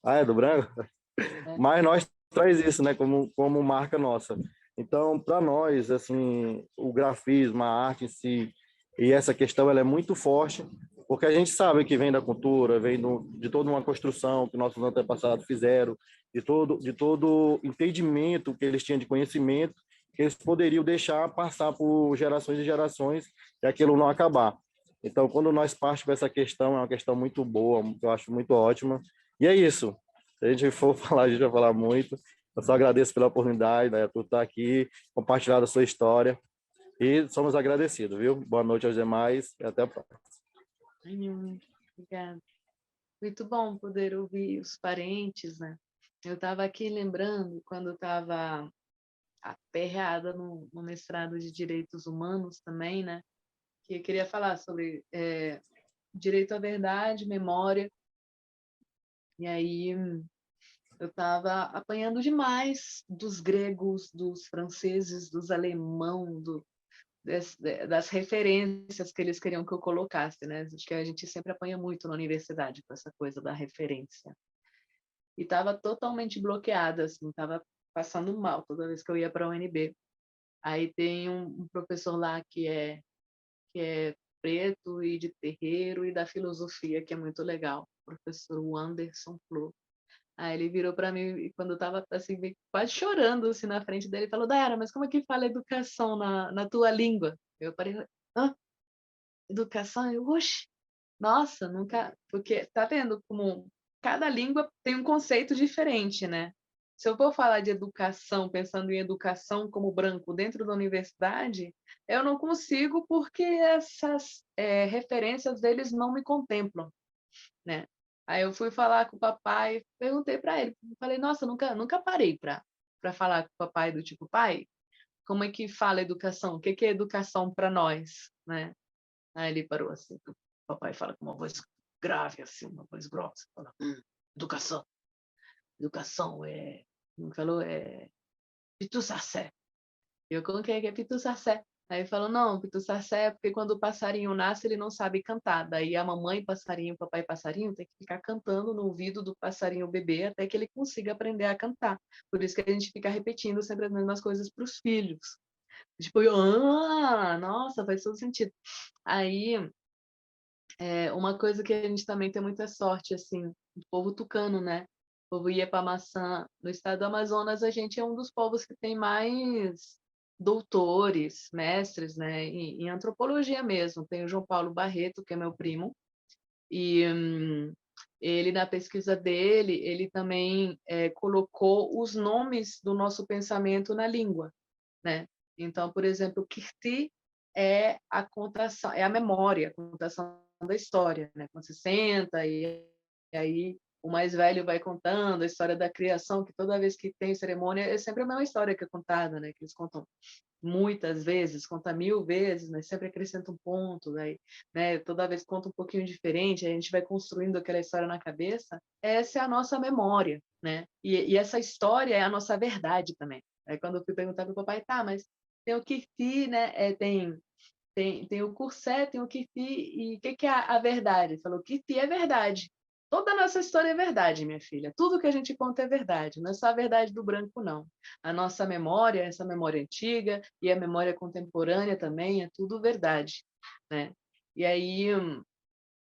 Ah, é do branco? É. Mas nós traz isso, né, como marca nossa. Então, para nós, assim, o grafismo, a arte em si, e essa questão, ela é muito forte, porque a gente sabe que vem da cultura, vem de toda uma construção que nossos antepassados fizeram, de todo entendimento que eles tinham de conhecimento, que eles poderiam deixar passar por gerações e gerações e aquilo não acabar. Então, quando nós partimos dessa questão, é uma questão muito boa, eu acho muito ótima. E é isso. Se a gente for falar, a gente vai falar muito. Eu só agradeço pela oportunidade, né, por estar aqui, compartilhar a sua história. E somos agradecidos, viu? Boa noite aos demais e até a próxima. Obrigada. Muito bom poder ouvir os parentes, né? Eu estava aqui lembrando, quando eu estava aperreada no mestrado de Direitos Humanos também, né? Que eu queria falar sobre direito à verdade, memória. E aí eu estava apanhando demais dos gregos, dos franceses, dos alemão, das referências que eles queriam que eu colocasse, né? Acho que a gente sempre apanha muito na universidade com essa coisa da referência. E estava totalmente bloqueada, assim, estava passando mal toda vez que eu ia para a UNB. Aí tem um professor lá que é preto e de terreiro e da filosofia, que é muito legal, o professor Anderson Flo. Aí ele virou para mim e quando eu estava assim, quase chorando assim, na frente dele, falou: Dayara, mas como é que fala educação na tua língua? Eu parei, hã? educação, eu, oxe, nossa, nunca, porque tá vendo como cada língua tem um conceito diferente, né? Se eu for falar de educação, pensando em educação como branco dentro da universidade, eu não consigo porque essas referências deles não me contemplam, né? Aí eu fui falar com o papai, perguntei para ele, falei, nossa, nunca parei para falar com o papai do tipo, pai, como é que fala educação? O que é educação para nós, né? Aí ele parou assim, o papai fala com uma voz grave, assim, uma voz grossa, fala, educação, educação como falou, Pitu Sassé. Eu coloquei que é Pitu Sassé. Aí ele falou, não, Pitu Sassé é porque quando o passarinho nasce, ele não sabe cantar. Daí a mamãe passarinho, o papai passarinho, tem que ficar cantando no ouvido do passarinho bebê até que ele consiga aprender a cantar. Por isso que a gente fica repetindo sempre as mesmas coisas para os filhos. Tipo, nossa, faz todo sentido. Aí, uma coisa que a gente também tem muita sorte, assim, o povo tucano, né? O povo Iepamaçã, no estado do Amazonas, a gente é um dos povos que tem mais doutores, mestres, né, em antropologia mesmo. Tem o João Paulo Barreto, que é meu primo, e ele, na pesquisa dele, ele também colocou os nomes do nosso pensamento na língua, né? Então, por exemplo, Kirti é a contação, é a memória, a contação da história, né? Quando você senta e aí o mais velho vai contando a história da criação, que toda vez que tem cerimônia é sempre a mesma história que é contada, né? Que eles contam muitas vezes, conta 1000 vezes, mas sempre acrescenta um ponto, né? Toda vez conta um pouquinho diferente, a gente vai construindo aquela história na cabeça. Essa é a nossa memória, né? E essa história é a nossa verdade também. Aí quando eu fui perguntar para o papai, tá, mas tem o Kirti, né? Tem o Cursé, tem o Kirti, e o que é a verdade? Ele falou, Kirti é verdade. Toda a nossa história é verdade, minha filha. Tudo que a gente conta é verdade. Não é só a verdade do branco, não. A nossa memória, essa memória antiga e a memória contemporânea também, é tudo verdade, né? E aí,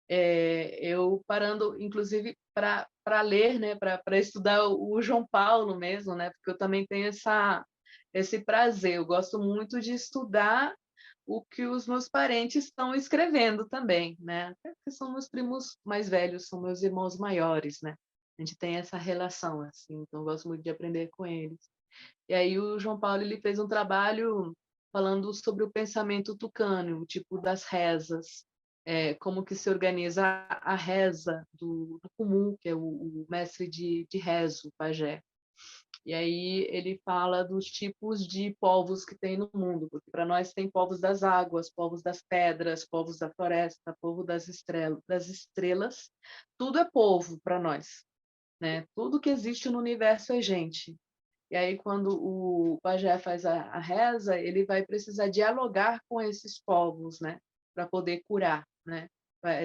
eu parando, inclusive, para ler, né? Para estudar o João Paulo mesmo, né? Porque eu também tenho esse prazer. Eu gosto muito de estudar o que os meus parentes estão escrevendo também, né? Até porque são meus primos mais velhos, são meus irmãos maiores, né? A gente tem essa relação, assim, então eu gosto muito de aprender com eles. E aí o João Paulo, ele fez um trabalho falando sobre o pensamento tucano, o tipo das rezas, como que se organiza a reza do Kumu, que é o mestre de rezo, o pajé. E aí ele fala dos tipos de povos que tem no mundo, porque para nós tem povos das águas, povos das pedras, povos da floresta, povo das estrelas. Tudo é povo para nós, né? Tudo que existe no universo é gente. E aí quando o pajé faz a reza, ele vai precisar dialogar com esses povos, né? Para poder curar, né?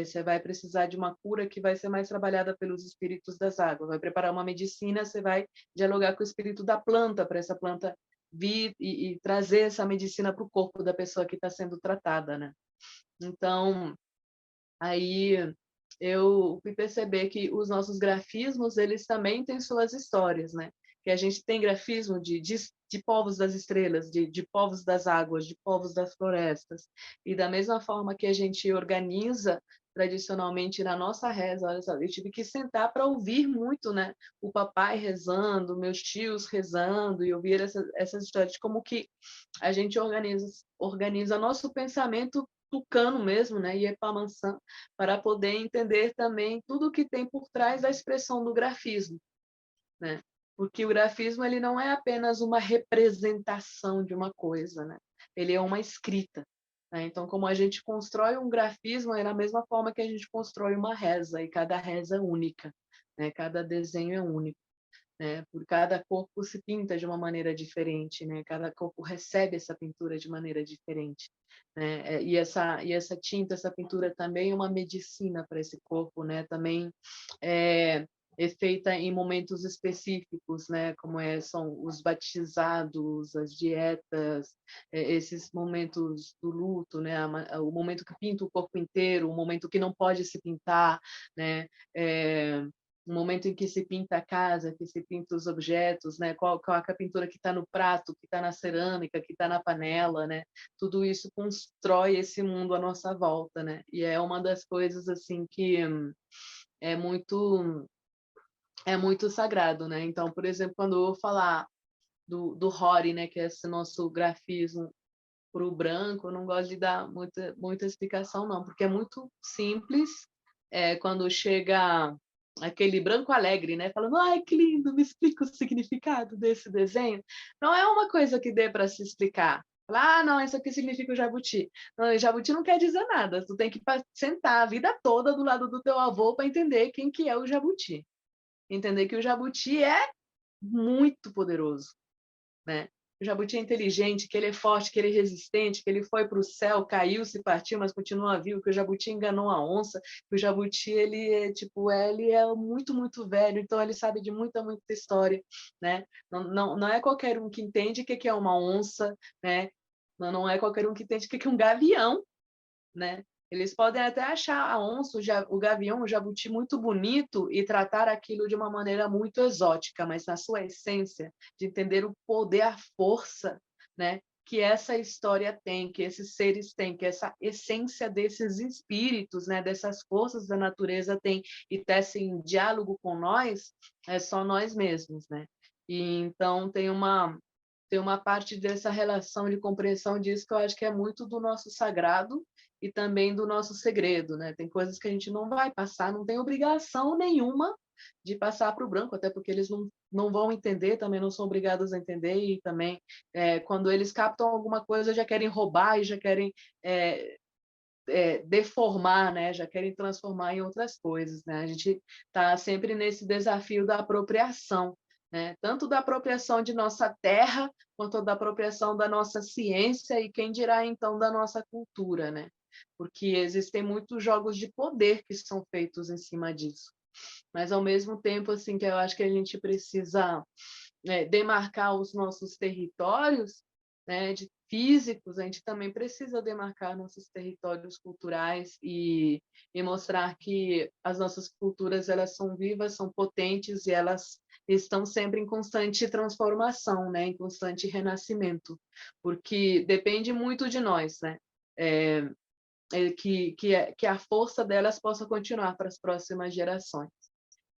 Você vai precisar de uma cura que vai ser mais trabalhada pelos espíritos das águas. Vai preparar uma medicina, você vai dialogar com o espírito da planta, para essa planta vir e trazer essa medicina para o corpo da pessoa que está sendo tratada, né? Então, aí eu fui perceber que os nossos grafismos, eles também têm suas histórias, né? Que a gente tem grafismo de povos das estrelas, de povos das águas, de povos das florestas. E da mesma forma que a gente organiza tradicionalmente na nossa reza, olha só, eu tive que sentar para ouvir muito, né? O papai rezando, meus tios rezando, e ouvir essas histórias de como que a gente organiza nosso pensamento tucano mesmo, né? Iepamaçã, para poder entender também tudo o que tem por trás da expressão do grafismo, né? Porque o grafismo, ele não é apenas uma representação de uma coisa, né? Ele é uma escrita, né? Então, como a gente constrói um grafismo, é da mesma forma que a gente constrói uma reza, e cada reza é única, né? Cada desenho é único, né? Por cada corpo se pinta de uma maneira diferente, né? Cada corpo recebe essa pintura de maneira diferente, né? E essa tinta, essa pintura também é uma medicina para esse corpo, né? Também é feita em momentos específicos, né? Como são os batizados, as dietas, esses momentos do luto, né? O momento que pinta o corpo inteiro, o momento que não pode se pintar, né? o momento em que se pinta a casa, que se pinta os objetos, né? Qual é a pintura que está no prato, que está na cerâmica, que está na panela, né? Tudo isso constrói esse mundo à nossa volta, né? E é uma das coisas assim que é muito sagrado, né? Então, por exemplo, quando eu vou falar do Hori, né, que é esse nosso grafismo para o branco, eu não gosto de dar muita explicação, não, porque é muito simples. Quando chega aquele branco alegre, né, falando, ai, que lindo, me explica o significado desse desenho. Não é uma coisa que dê para se explicar. Falar, não, isso aqui significa o jabuti. Não, o jabuti não quer dizer nada. Tu tem que sentar a vida toda do lado do teu avô para entender quem que é o jabuti. Entender que o jabuti é muito poderoso, né? O jabuti é inteligente, que ele é forte, que ele é resistente, que ele foi para o céu, caiu, se partiu, mas continua vivo, que o jabuti enganou a onça, que o jabuti ele é muito, muito velho, então ele sabe de muita história, né? Não é qualquer um que entende o que é uma onça, né? Não é qualquer um que entende o que é um gavião, né? Eles podem até achar a onça, o gavião, o jabuti muito bonito e tratar aquilo de uma maneira muito exótica, mas na sua essência, de entender o poder, a força, né, que essa história tem, que esses seres têm, que essa essência desses espíritos, né, dessas forças da natureza tem e tecem diálogo com nós, é só nós mesmos, né? E então tem uma parte dessa relação de compreensão disso que eu acho que é muito do nosso sagrado e também do nosso segredo, né? Tem coisas que a gente não vai passar, não tem obrigação nenhuma de passar para o branco, até porque eles não vão entender, também não são obrigados a entender, e também quando eles captam alguma coisa já querem roubar e já querem deformar, né? Já querem transformar em outras coisas, né? A gente está sempre nesse desafio da apropriação, né? Tanto da apropriação de nossa terra, quanto da apropriação da nossa ciência e quem dirá então da nossa cultura, né? Porque existem muitos jogos de poder que são feitos em cima disso. Mas ao mesmo tempo, assim, que eu acho que a gente precisa demarcar os nossos territórios, né, de físicos, a gente também precisa demarcar nossos territórios culturais e mostrar que as nossas culturas elas são vivas, são potentes e elas estão sempre em constante transformação, né, em constante renascimento, porque depende muito de nós, né, que a força delas possa continuar para as próximas gerações.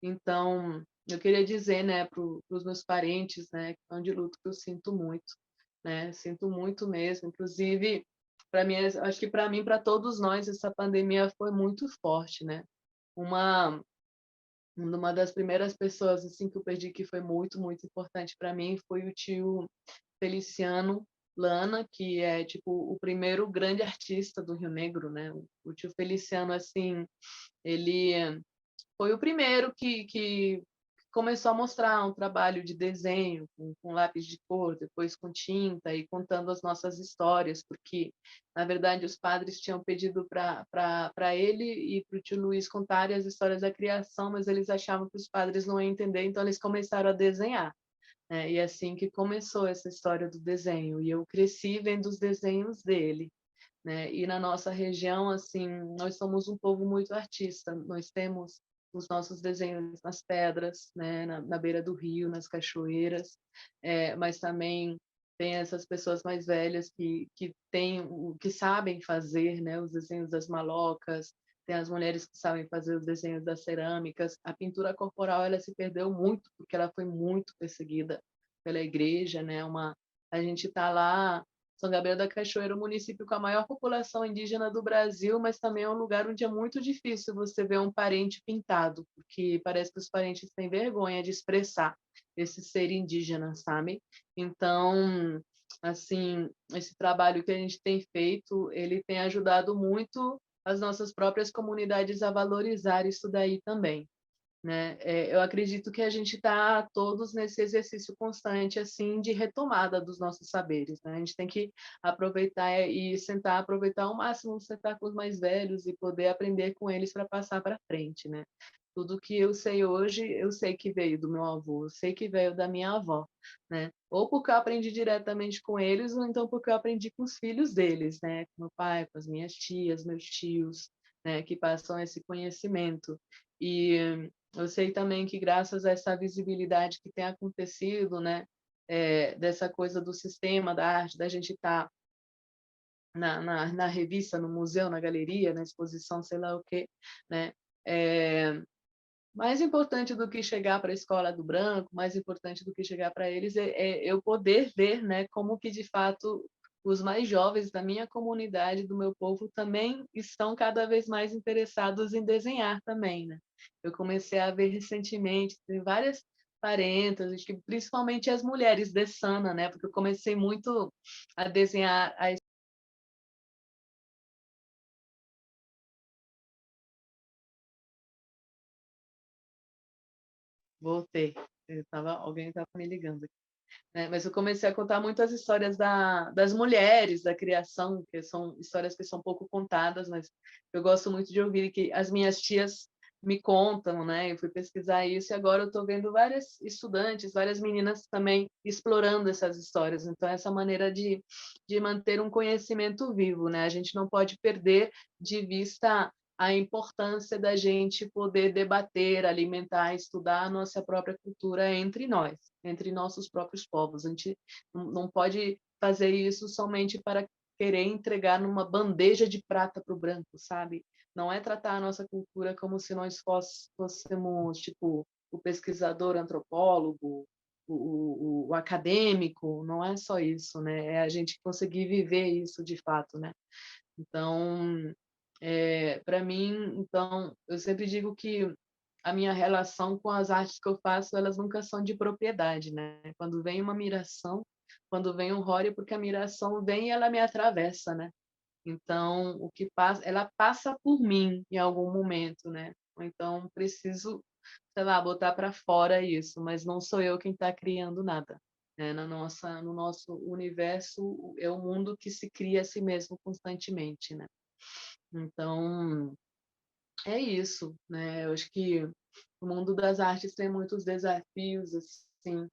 Então, eu queria dizer, né, para os meus parentes, né, que estão de luto, que eu sinto muito, né, sinto muito mesmo. Inclusive, para mim, acho que para mim, para todos nós, essa pandemia foi muito forte, né. Uma das primeiras pessoas assim que eu perdi que foi muito, muito importante para mim foi o tio Feliciano Lana, que é tipo o primeiro grande artista do Rio Negro, né? O tio Feliciano, assim, ele foi o primeiro que começou a mostrar um trabalho de desenho com lápis de cor, depois com tinta e contando as nossas histórias, porque, na verdade, os padres tinham pedido para ele e para o tio Luiz contarem as histórias da criação, mas eles achavam que os padres não iam entender, então eles começaram a desenhar. E assim que começou essa história do desenho, e eu cresci vendo os desenhos dele, né? E na nossa região, assim, nós somos um povo muito artista, nós temos os nossos desenhos nas pedras, né? Na beira do rio, nas cachoeiras, mas também tem essas pessoas mais velhas que sabem fazer, né? Os desenhos das malocas, tem as mulheres que sabem fazer os desenhos das cerâmicas. A pintura corporal ela se perdeu muito porque ela foi muito perseguida pela igreja, né? A gente está lá, São Gabriel da Cachoeira, o município com a maior população indígena do Brasil, mas também é um lugar onde é muito difícil você ver um parente pintado, porque parece que os parentes têm vergonha de expressar esse ser indígena, sabe? Então, assim, esse trabalho que a gente tem feito, ele tem ajudado muito as nossas próprias comunidades a valorizar isso daí também, né? Eu acredito que a gente está todos nesse exercício constante assim de retomada dos nossos saberes, né? A gente tem que aproveitar e sentar, aproveitar ao máximo, sentar com os mais velhos e poder aprender com eles para passar para frente, né? Tudo que eu sei hoje, eu sei que veio do meu avô, eu sei que veio da minha avó, né? Ou porque eu aprendi diretamente com eles, ou então porque eu aprendi com os filhos deles, né? Com meu pai, com as minhas tias, meus tios, né? Que passam esse conhecimento. E Eu sei também que graças a essa visibilidade que tem acontecido, né, dessa coisa do sistema da arte, da gente estar na revista, no museu, na galeria, na exposição, sei lá o quê, né, mais importante do que chegar para a escola do branco, mais importante do que chegar para eles é eu poder ver, né, como que de fato os mais jovens da minha comunidade, do meu povo, também estão cada vez mais interessados em desenhar também, né? Eu comecei a ver recentemente, tem várias parentas, acho que principalmente as mulheres de Sana, né? Porque eu comecei muito a desenhar a voltei. Alguém estava me ligando aqui, né? Mas eu comecei a contar muitas histórias das mulheres, da criação, que são histórias que são pouco contadas, mas eu gosto muito de ouvir que as minhas tias me contam, né? Eu fui pesquisar isso e agora eu estou vendo várias estudantes, várias meninas também explorando essas histórias. Então, essa maneira de manter um conhecimento vivo, né? A gente não pode perder de vista a importância da gente poder debater, alimentar, estudar a nossa própria cultura entre nossos próprios povos. A gente não pode fazer isso somente para querer entregar numa bandeja de prata para o branco, sabe? Não é tratar a nossa cultura como se nós fôssemos, tipo, o pesquisador, antropólogo, o acadêmico, não é só isso, né? É a gente conseguir viver isso de fato, né? Então, para mim, então, eu sempre digo que a minha relação com as artes que eu faço, elas nunca são de propriedade, né? Quando vem uma miração, quando vem um Hori, porque a miração vem e ela me atravessa, né? Então, o que passa, ela passa por mim em algum momento, né? Ou então preciso, sei lá, botar para fora isso, mas não sou eu quem está criando nada. Né? No nosso universo, é o mundo que se cria a si mesmo constantemente, né? Então, é isso, né? Eu acho que o mundo das artes tem muitos desafios, assim.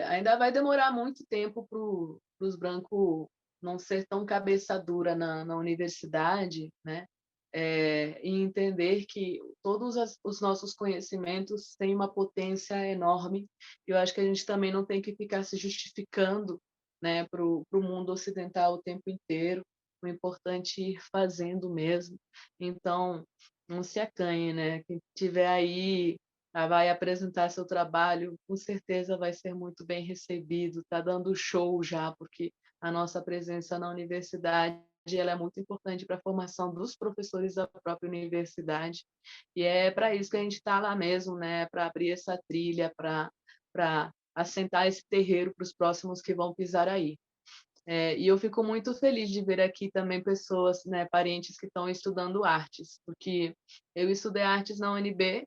Ainda vai demorar muito tempo para os brancos não ser tão cabeça dura na universidade, né? E entender que todos os nossos conhecimentos têm uma potência enorme. Eu acho que a gente também não tem que ficar se justificando, né, para o mundo ocidental o tempo inteiro. O importante é ir fazendo mesmo. Então, não se acanhe, né? Quem tiver aí vai apresentar seu trabalho, com certeza vai ser muito bem recebido. Está dando show já, porque a nossa presença na universidade ela é muito importante para a formação dos professores da própria universidade. E é para isso que a gente está lá mesmo, né? Para abrir essa trilha, para assentar esse terreiro para os próximos que vão pisar aí. E eu fico muito feliz de ver aqui também pessoas, né, parentes que estão estudando artes, porque eu estudei artes na UNB,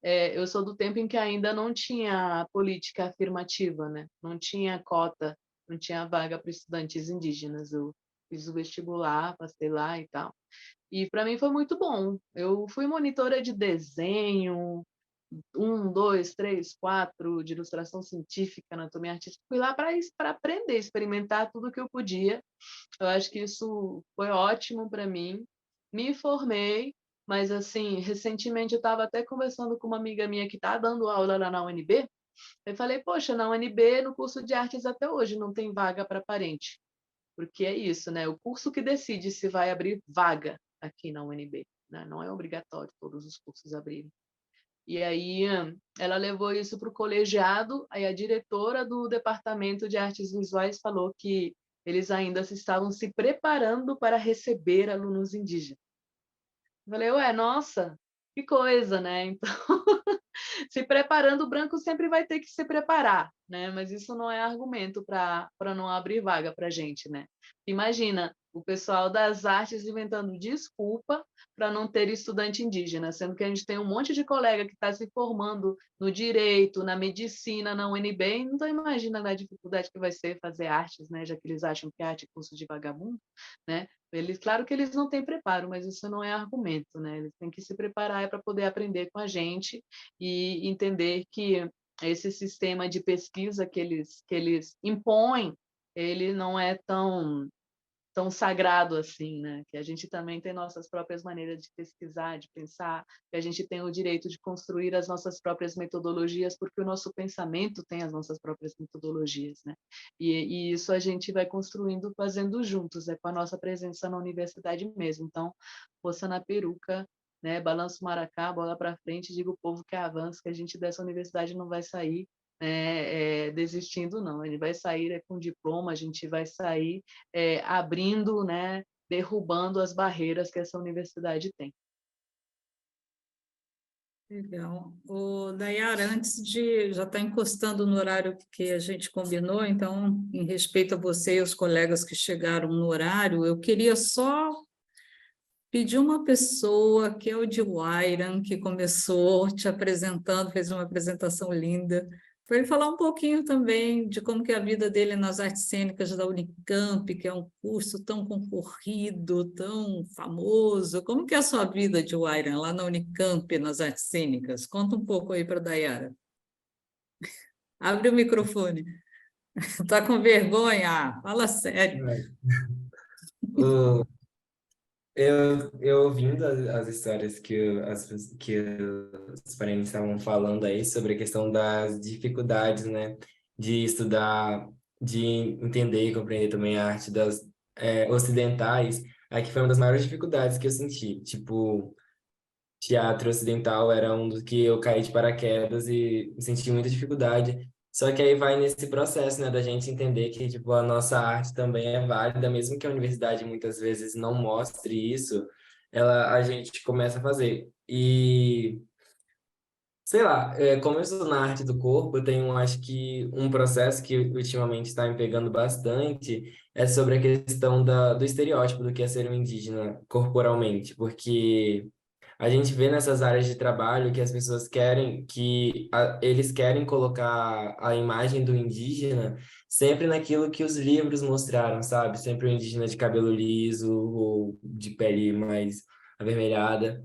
eu sou do tempo em que ainda não tinha política afirmativa, né? Não tinha cota, não tinha vaga para estudantes indígenas. Eu fiz o vestibular, passei lá e tal. E para mim foi muito bom. Eu fui monitora de desenho, 1, 2, 3, 4 de ilustração científica, anatomia artística. Fui lá para aprender, experimentar tudo que eu podia. Eu acho que isso foi ótimo para mim. Me formei, mas assim, recentemente eu estava até conversando com uma amiga minha que está dando aula lá na UNB. Eu falei, poxa, na UNB, no curso de artes até hoje não tem vaga para parente. Porque é isso, né? O curso que decide se vai abrir vaga aqui na UNB, né? Não é obrigatório todos os cursos abrirem. E aí ela levou isso para o colegiado, aí a diretora do Departamento de Artes Visuais falou que eles ainda estavam se preparando para receber alunos indígenas. Eu falei, ué, nossa, que coisa, né? Então, se preparando, o branco sempre vai ter que se preparar, né? Mas isso não é argumento para não abrir vaga para a gente, né? Imagina o pessoal das artes inventando desculpa para não ter estudante indígena, sendo que a gente tem um monte de colega que está se formando no direito, na medicina, na UNB, então imagina a dificuldade que vai ser fazer artes, né? Já que eles acham que arte é curso de vagabundo, né? Claro que eles não têm preparo, mas isso não é argumento, né? Eles têm que se preparar para poder aprender com a gente e entender que esse sistema de pesquisa que eles impõem, ele não é tão tão sagrado assim, né? Que a gente também tem nossas próprias maneiras de pesquisar, de pensar, que a gente tem o direito de construir as nossas próprias metodologias, porque o nosso pensamento tem as nossas próprias metodologias, né? E isso a gente vai construindo, fazendo juntos, com a nossa presença na universidade mesmo. Então, força na peruca, né? Balança o maracá, bola para frente, diga o povo que avança, que a gente dessa universidade não vai sair desistindo, não. Ele vai sair com diploma, a gente vai sair abrindo, né, derrubando as barreiras que essa universidade tem. Legal. Dayara, antes de... Já está encostando no horário que a gente combinou, então, em respeito a você e os colegas que chegaram no horário, eu queria só pedir uma pessoa, que é o de Wairan, que começou te apresentando, fez uma apresentação linda, para ele falar um pouquinho também de como que é a vida dele nas artes cênicas da Unicamp, que é um curso tão concorrido, tão famoso. Como que é a sua vida de Wairan, lá na Unicamp, nas artes cênicas? Conta um pouco aí para a Dayara. Abre o microfone. Está com vergonha? Fala sério. O- eu ouvindo as histórias que os parentes estavam falando aí sobre a questão das dificuldades, né, de estudar, de entender e compreender também a arte das ocidentais, aqui foi uma das maiores dificuldades que eu senti. Tipo, teatro ocidental era um dos que eu caí de paraquedas e senti muita dificuldade. Só que aí vai nesse processo, né, da gente entender que, tipo, a nossa arte também é válida, mesmo que a universidade muitas vezes não mostre isso, a gente começa a fazer. E, sei lá, como eu sou na arte do corpo, eu tenho, acho que, um processo que ultimamente está me pegando bastante, é sobre a questão do estereótipo do que é ser um indígena corporalmente, porque a gente vê nessas áreas de trabalho que as pessoas querem, eles querem colocar a imagem do indígena sempre naquilo que os livros mostraram, sabe? Sempre o indígena de cabelo liso ou de pele mais avermelhada.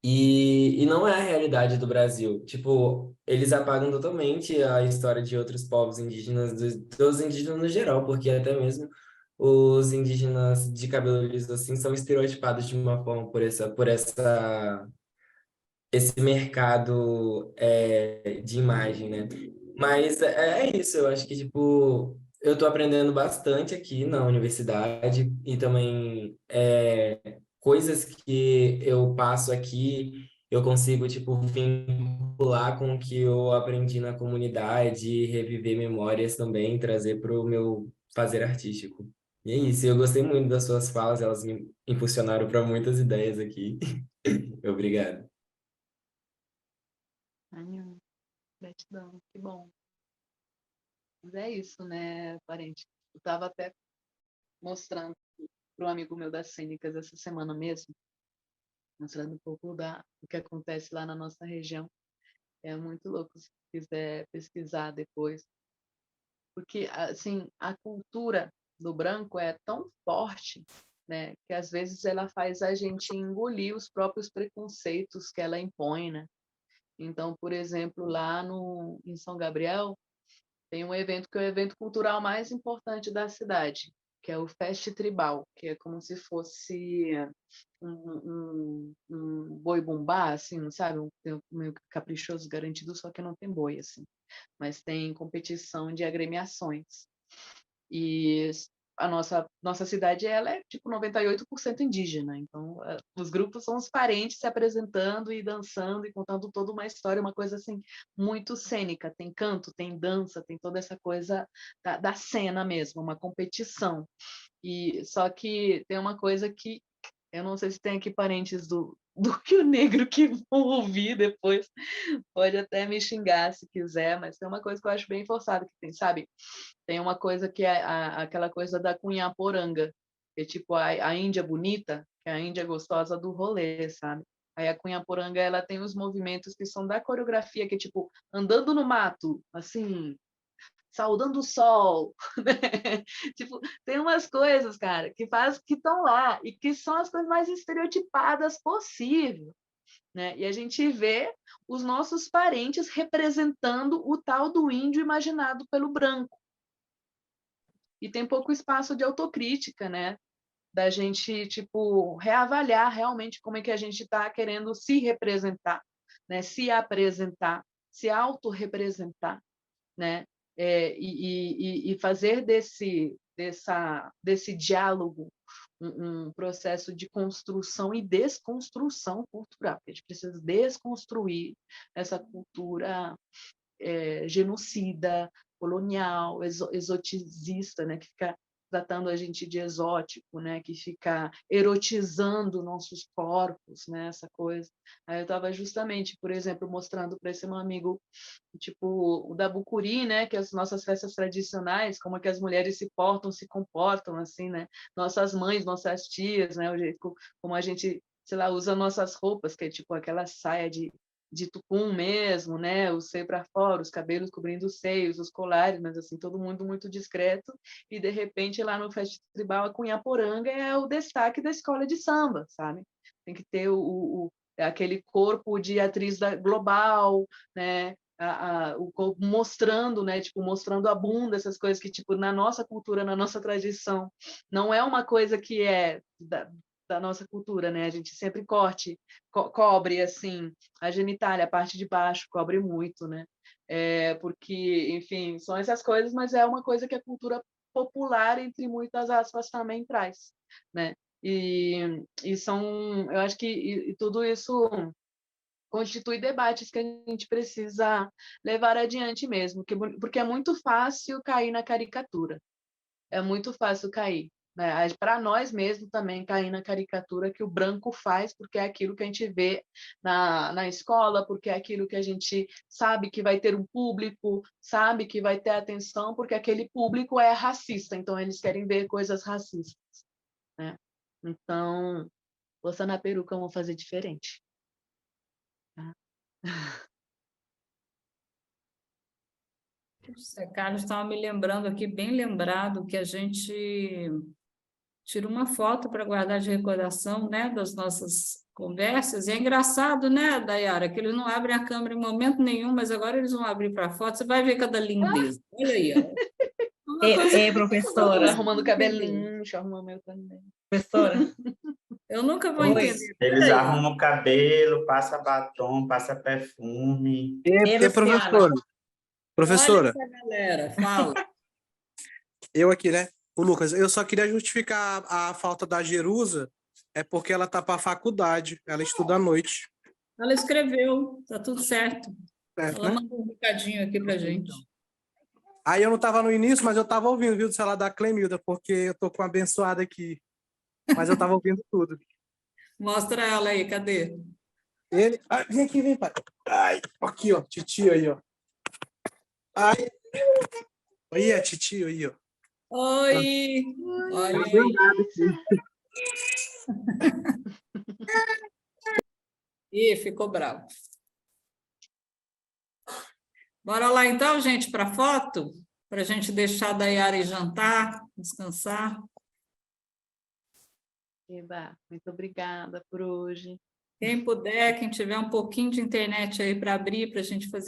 E não é a realidade do Brasil. Tipo, eles apagam totalmente a história de outros povos indígenas, dos indígenas no geral, porque até mesmo os indígenas de cabelo liso assim são estereotipados de uma forma esse mercado de imagem, né? Mas é isso, eu acho que, tipo, eu tô aprendendo bastante aqui na universidade e também coisas que eu passo aqui, eu consigo, tipo, vincular com o que eu aprendi na comunidade, reviver memórias também, trazer para o meu fazer artístico. E é isso, eu gostei muito das suas falas, elas me impulsionaram para muitas ideias aqui. Obrigado. Ai, gratidão, que bom. Mas é isso, né, parente? Eu estava até mostrando para um amigo meu das cênicas essa semana mesmo, mostrando um pouco do que acontece lá na nossa região. É muito louco se quiser pesquisar depois, porque assim a cultura do branco é tão forte, né, que às vezes ela faz a gente engolir os próprios preconceitos que ela impõe, né? Então, por exemplo, lá em São Gabriel tem um evento que é o evento cultural mais importante da cidade, que é o Fest Tribal, que é como se fosse um boi-bumbá, assim, sabe? Meio caprichoso, garantido, só que não tem boi, assim. Mas tem competição de agremiações. E a nossa cidade, ela é tipo 98% indígena, então os grupos são os parentes se apresentando e dançando e contando toda uma história, uma coisa assim muito cênica, tem canto, tem dança, tem toda essa coisa da cena mesmo, uma competição. E só que tem uma coisa que eu não sei se tem aqui parentes do Rio Negro que vão ouvir depois, pode até me xingar se quiser, mas tem uma coisa que eu acho bem forçada que tem, sabe? Tem uma coisa que é aquela coisa da cunhaporanga, que é tipo a Índia bonita, que é a Índia gostosa do rolê, sabe? Aí a cunhaporanga, ela tem os movimentos que são da coreografia, que é tipo andando no mato, assim, saudando o sol, né? Tipo, tem umas coisas, cara, que estão lá e que são as coisas mais estereotipadas possível, né? E a gente vê os nossos parentes representando o tal do índio imaginado pelo branco. e tem pouco espaço de autocrítica, né? Da gente, tipo, reavaliar realmente como é que a gente está querendo se representar, né? Se apresentar, se autorrepresentar, né? E fazer desse diálogo um processo de construção e desconstrução cultural. A gente precisa desconstruir essa cultura genocida, colonial, exoticista, né, que fica tratando a gente de exótico, né, que fica erotizando nossos corpos, né, essa coisa. Aí eu estava justamente, por exemplo, mostrando para esse meu amigo, tipo, o da Bucuri, né, que as nossas festas tradicionais, como é que as mulheres se portam, se comportam, assim, né, nossas mães, nossas tias, né, o jeito como a gente, sei lá, usa nossas roupas, que é tipo aquela saia de tucum mesmo, né? O seio para fora, os cabelos cobrindo os seios, os colares, mas assim, todo mundo muito discreto, e de repente lá no Festa Tribal a Cunhaporanga é o destaque da escola de samba, sabe? Tem que ter aquele corpo de atriz global, né? O corpo mostrando, né? Tipo, mostrando a bunda, essas coisas que, tipo, na nossa cultura, na nossa tradição, não é uma coisa que é da nossa cultura, né? A gente sempre cobre, assim, a genitália, a parte de baixo, cobre muito, né? Porque, enfim, são essas coisas, mas é uma coisa que a cultura popular, entre muitas aspas, também traz, né? E são, eu acho que tudo isso constitui debates que a gente precisa levar adiante mesmo, porque é muito fácil cair na caricatura, é muito fácil cair, né? Para nós mesmos também cair na caricatura que o branco faz, porque é aquilo que a gente vê na escola, porque é aquilo que a gente sabe que vai ter um público, sabe que vai ter atenção, porque aquele público é racista, então eles querem ver coisas racistas, né? Então, você na peruca vão fazer diferente. Tá? O Carlos estava me lembrando aqui, bem lembrado, que a gente tira uma foto para guardar de recordação, né, das nossas conversas. E é engraçado, né, Dayara, que eles não abrem a câmera em momento nenhum, mas agora eles vão abrir para a foto. Você vai ver cada lindeza. Olha aí, ó. Professora. Arrumando cabelinho, deixa eu arrumar meu também. Professora. Eu nunca vou Oi. entender. Eles Olha aí. arrumam o cabelo, passa batom, passa perfume. Professora. Olha Professora, essa galera, fala. eu aqui, né? O Lucas, eu só queria justificar a falta da Jerusa, é porque ela tá para a faculdade, ela estuda à noite. Ela escreveu, tá tudo certo. Certo, Ela né? mandou um recadinho aqui para gente. Aí eu não estava no início, mas eu estava ouvindo, viu, do celular da Clemilda, porque eu tô com uma abençoada aqui. Mas eu estava ouvindo tudo. Mostra ela aí, cadê? Ele. Ai, vem aqui, vem, pai. Ai, aqui, ó, titio aí, ó. Ai. Aí, a titio aí, ó. Oi! Olha aí. Ih, ficou bravo. Bora lá então, gente, para a foto? Para a gente deixar a Dayara ir jantar, descansar. Eba, muito obrigada por hoje. Quem puder, quem tiver um pouquinho de internet aí para abrir, para a gente fazer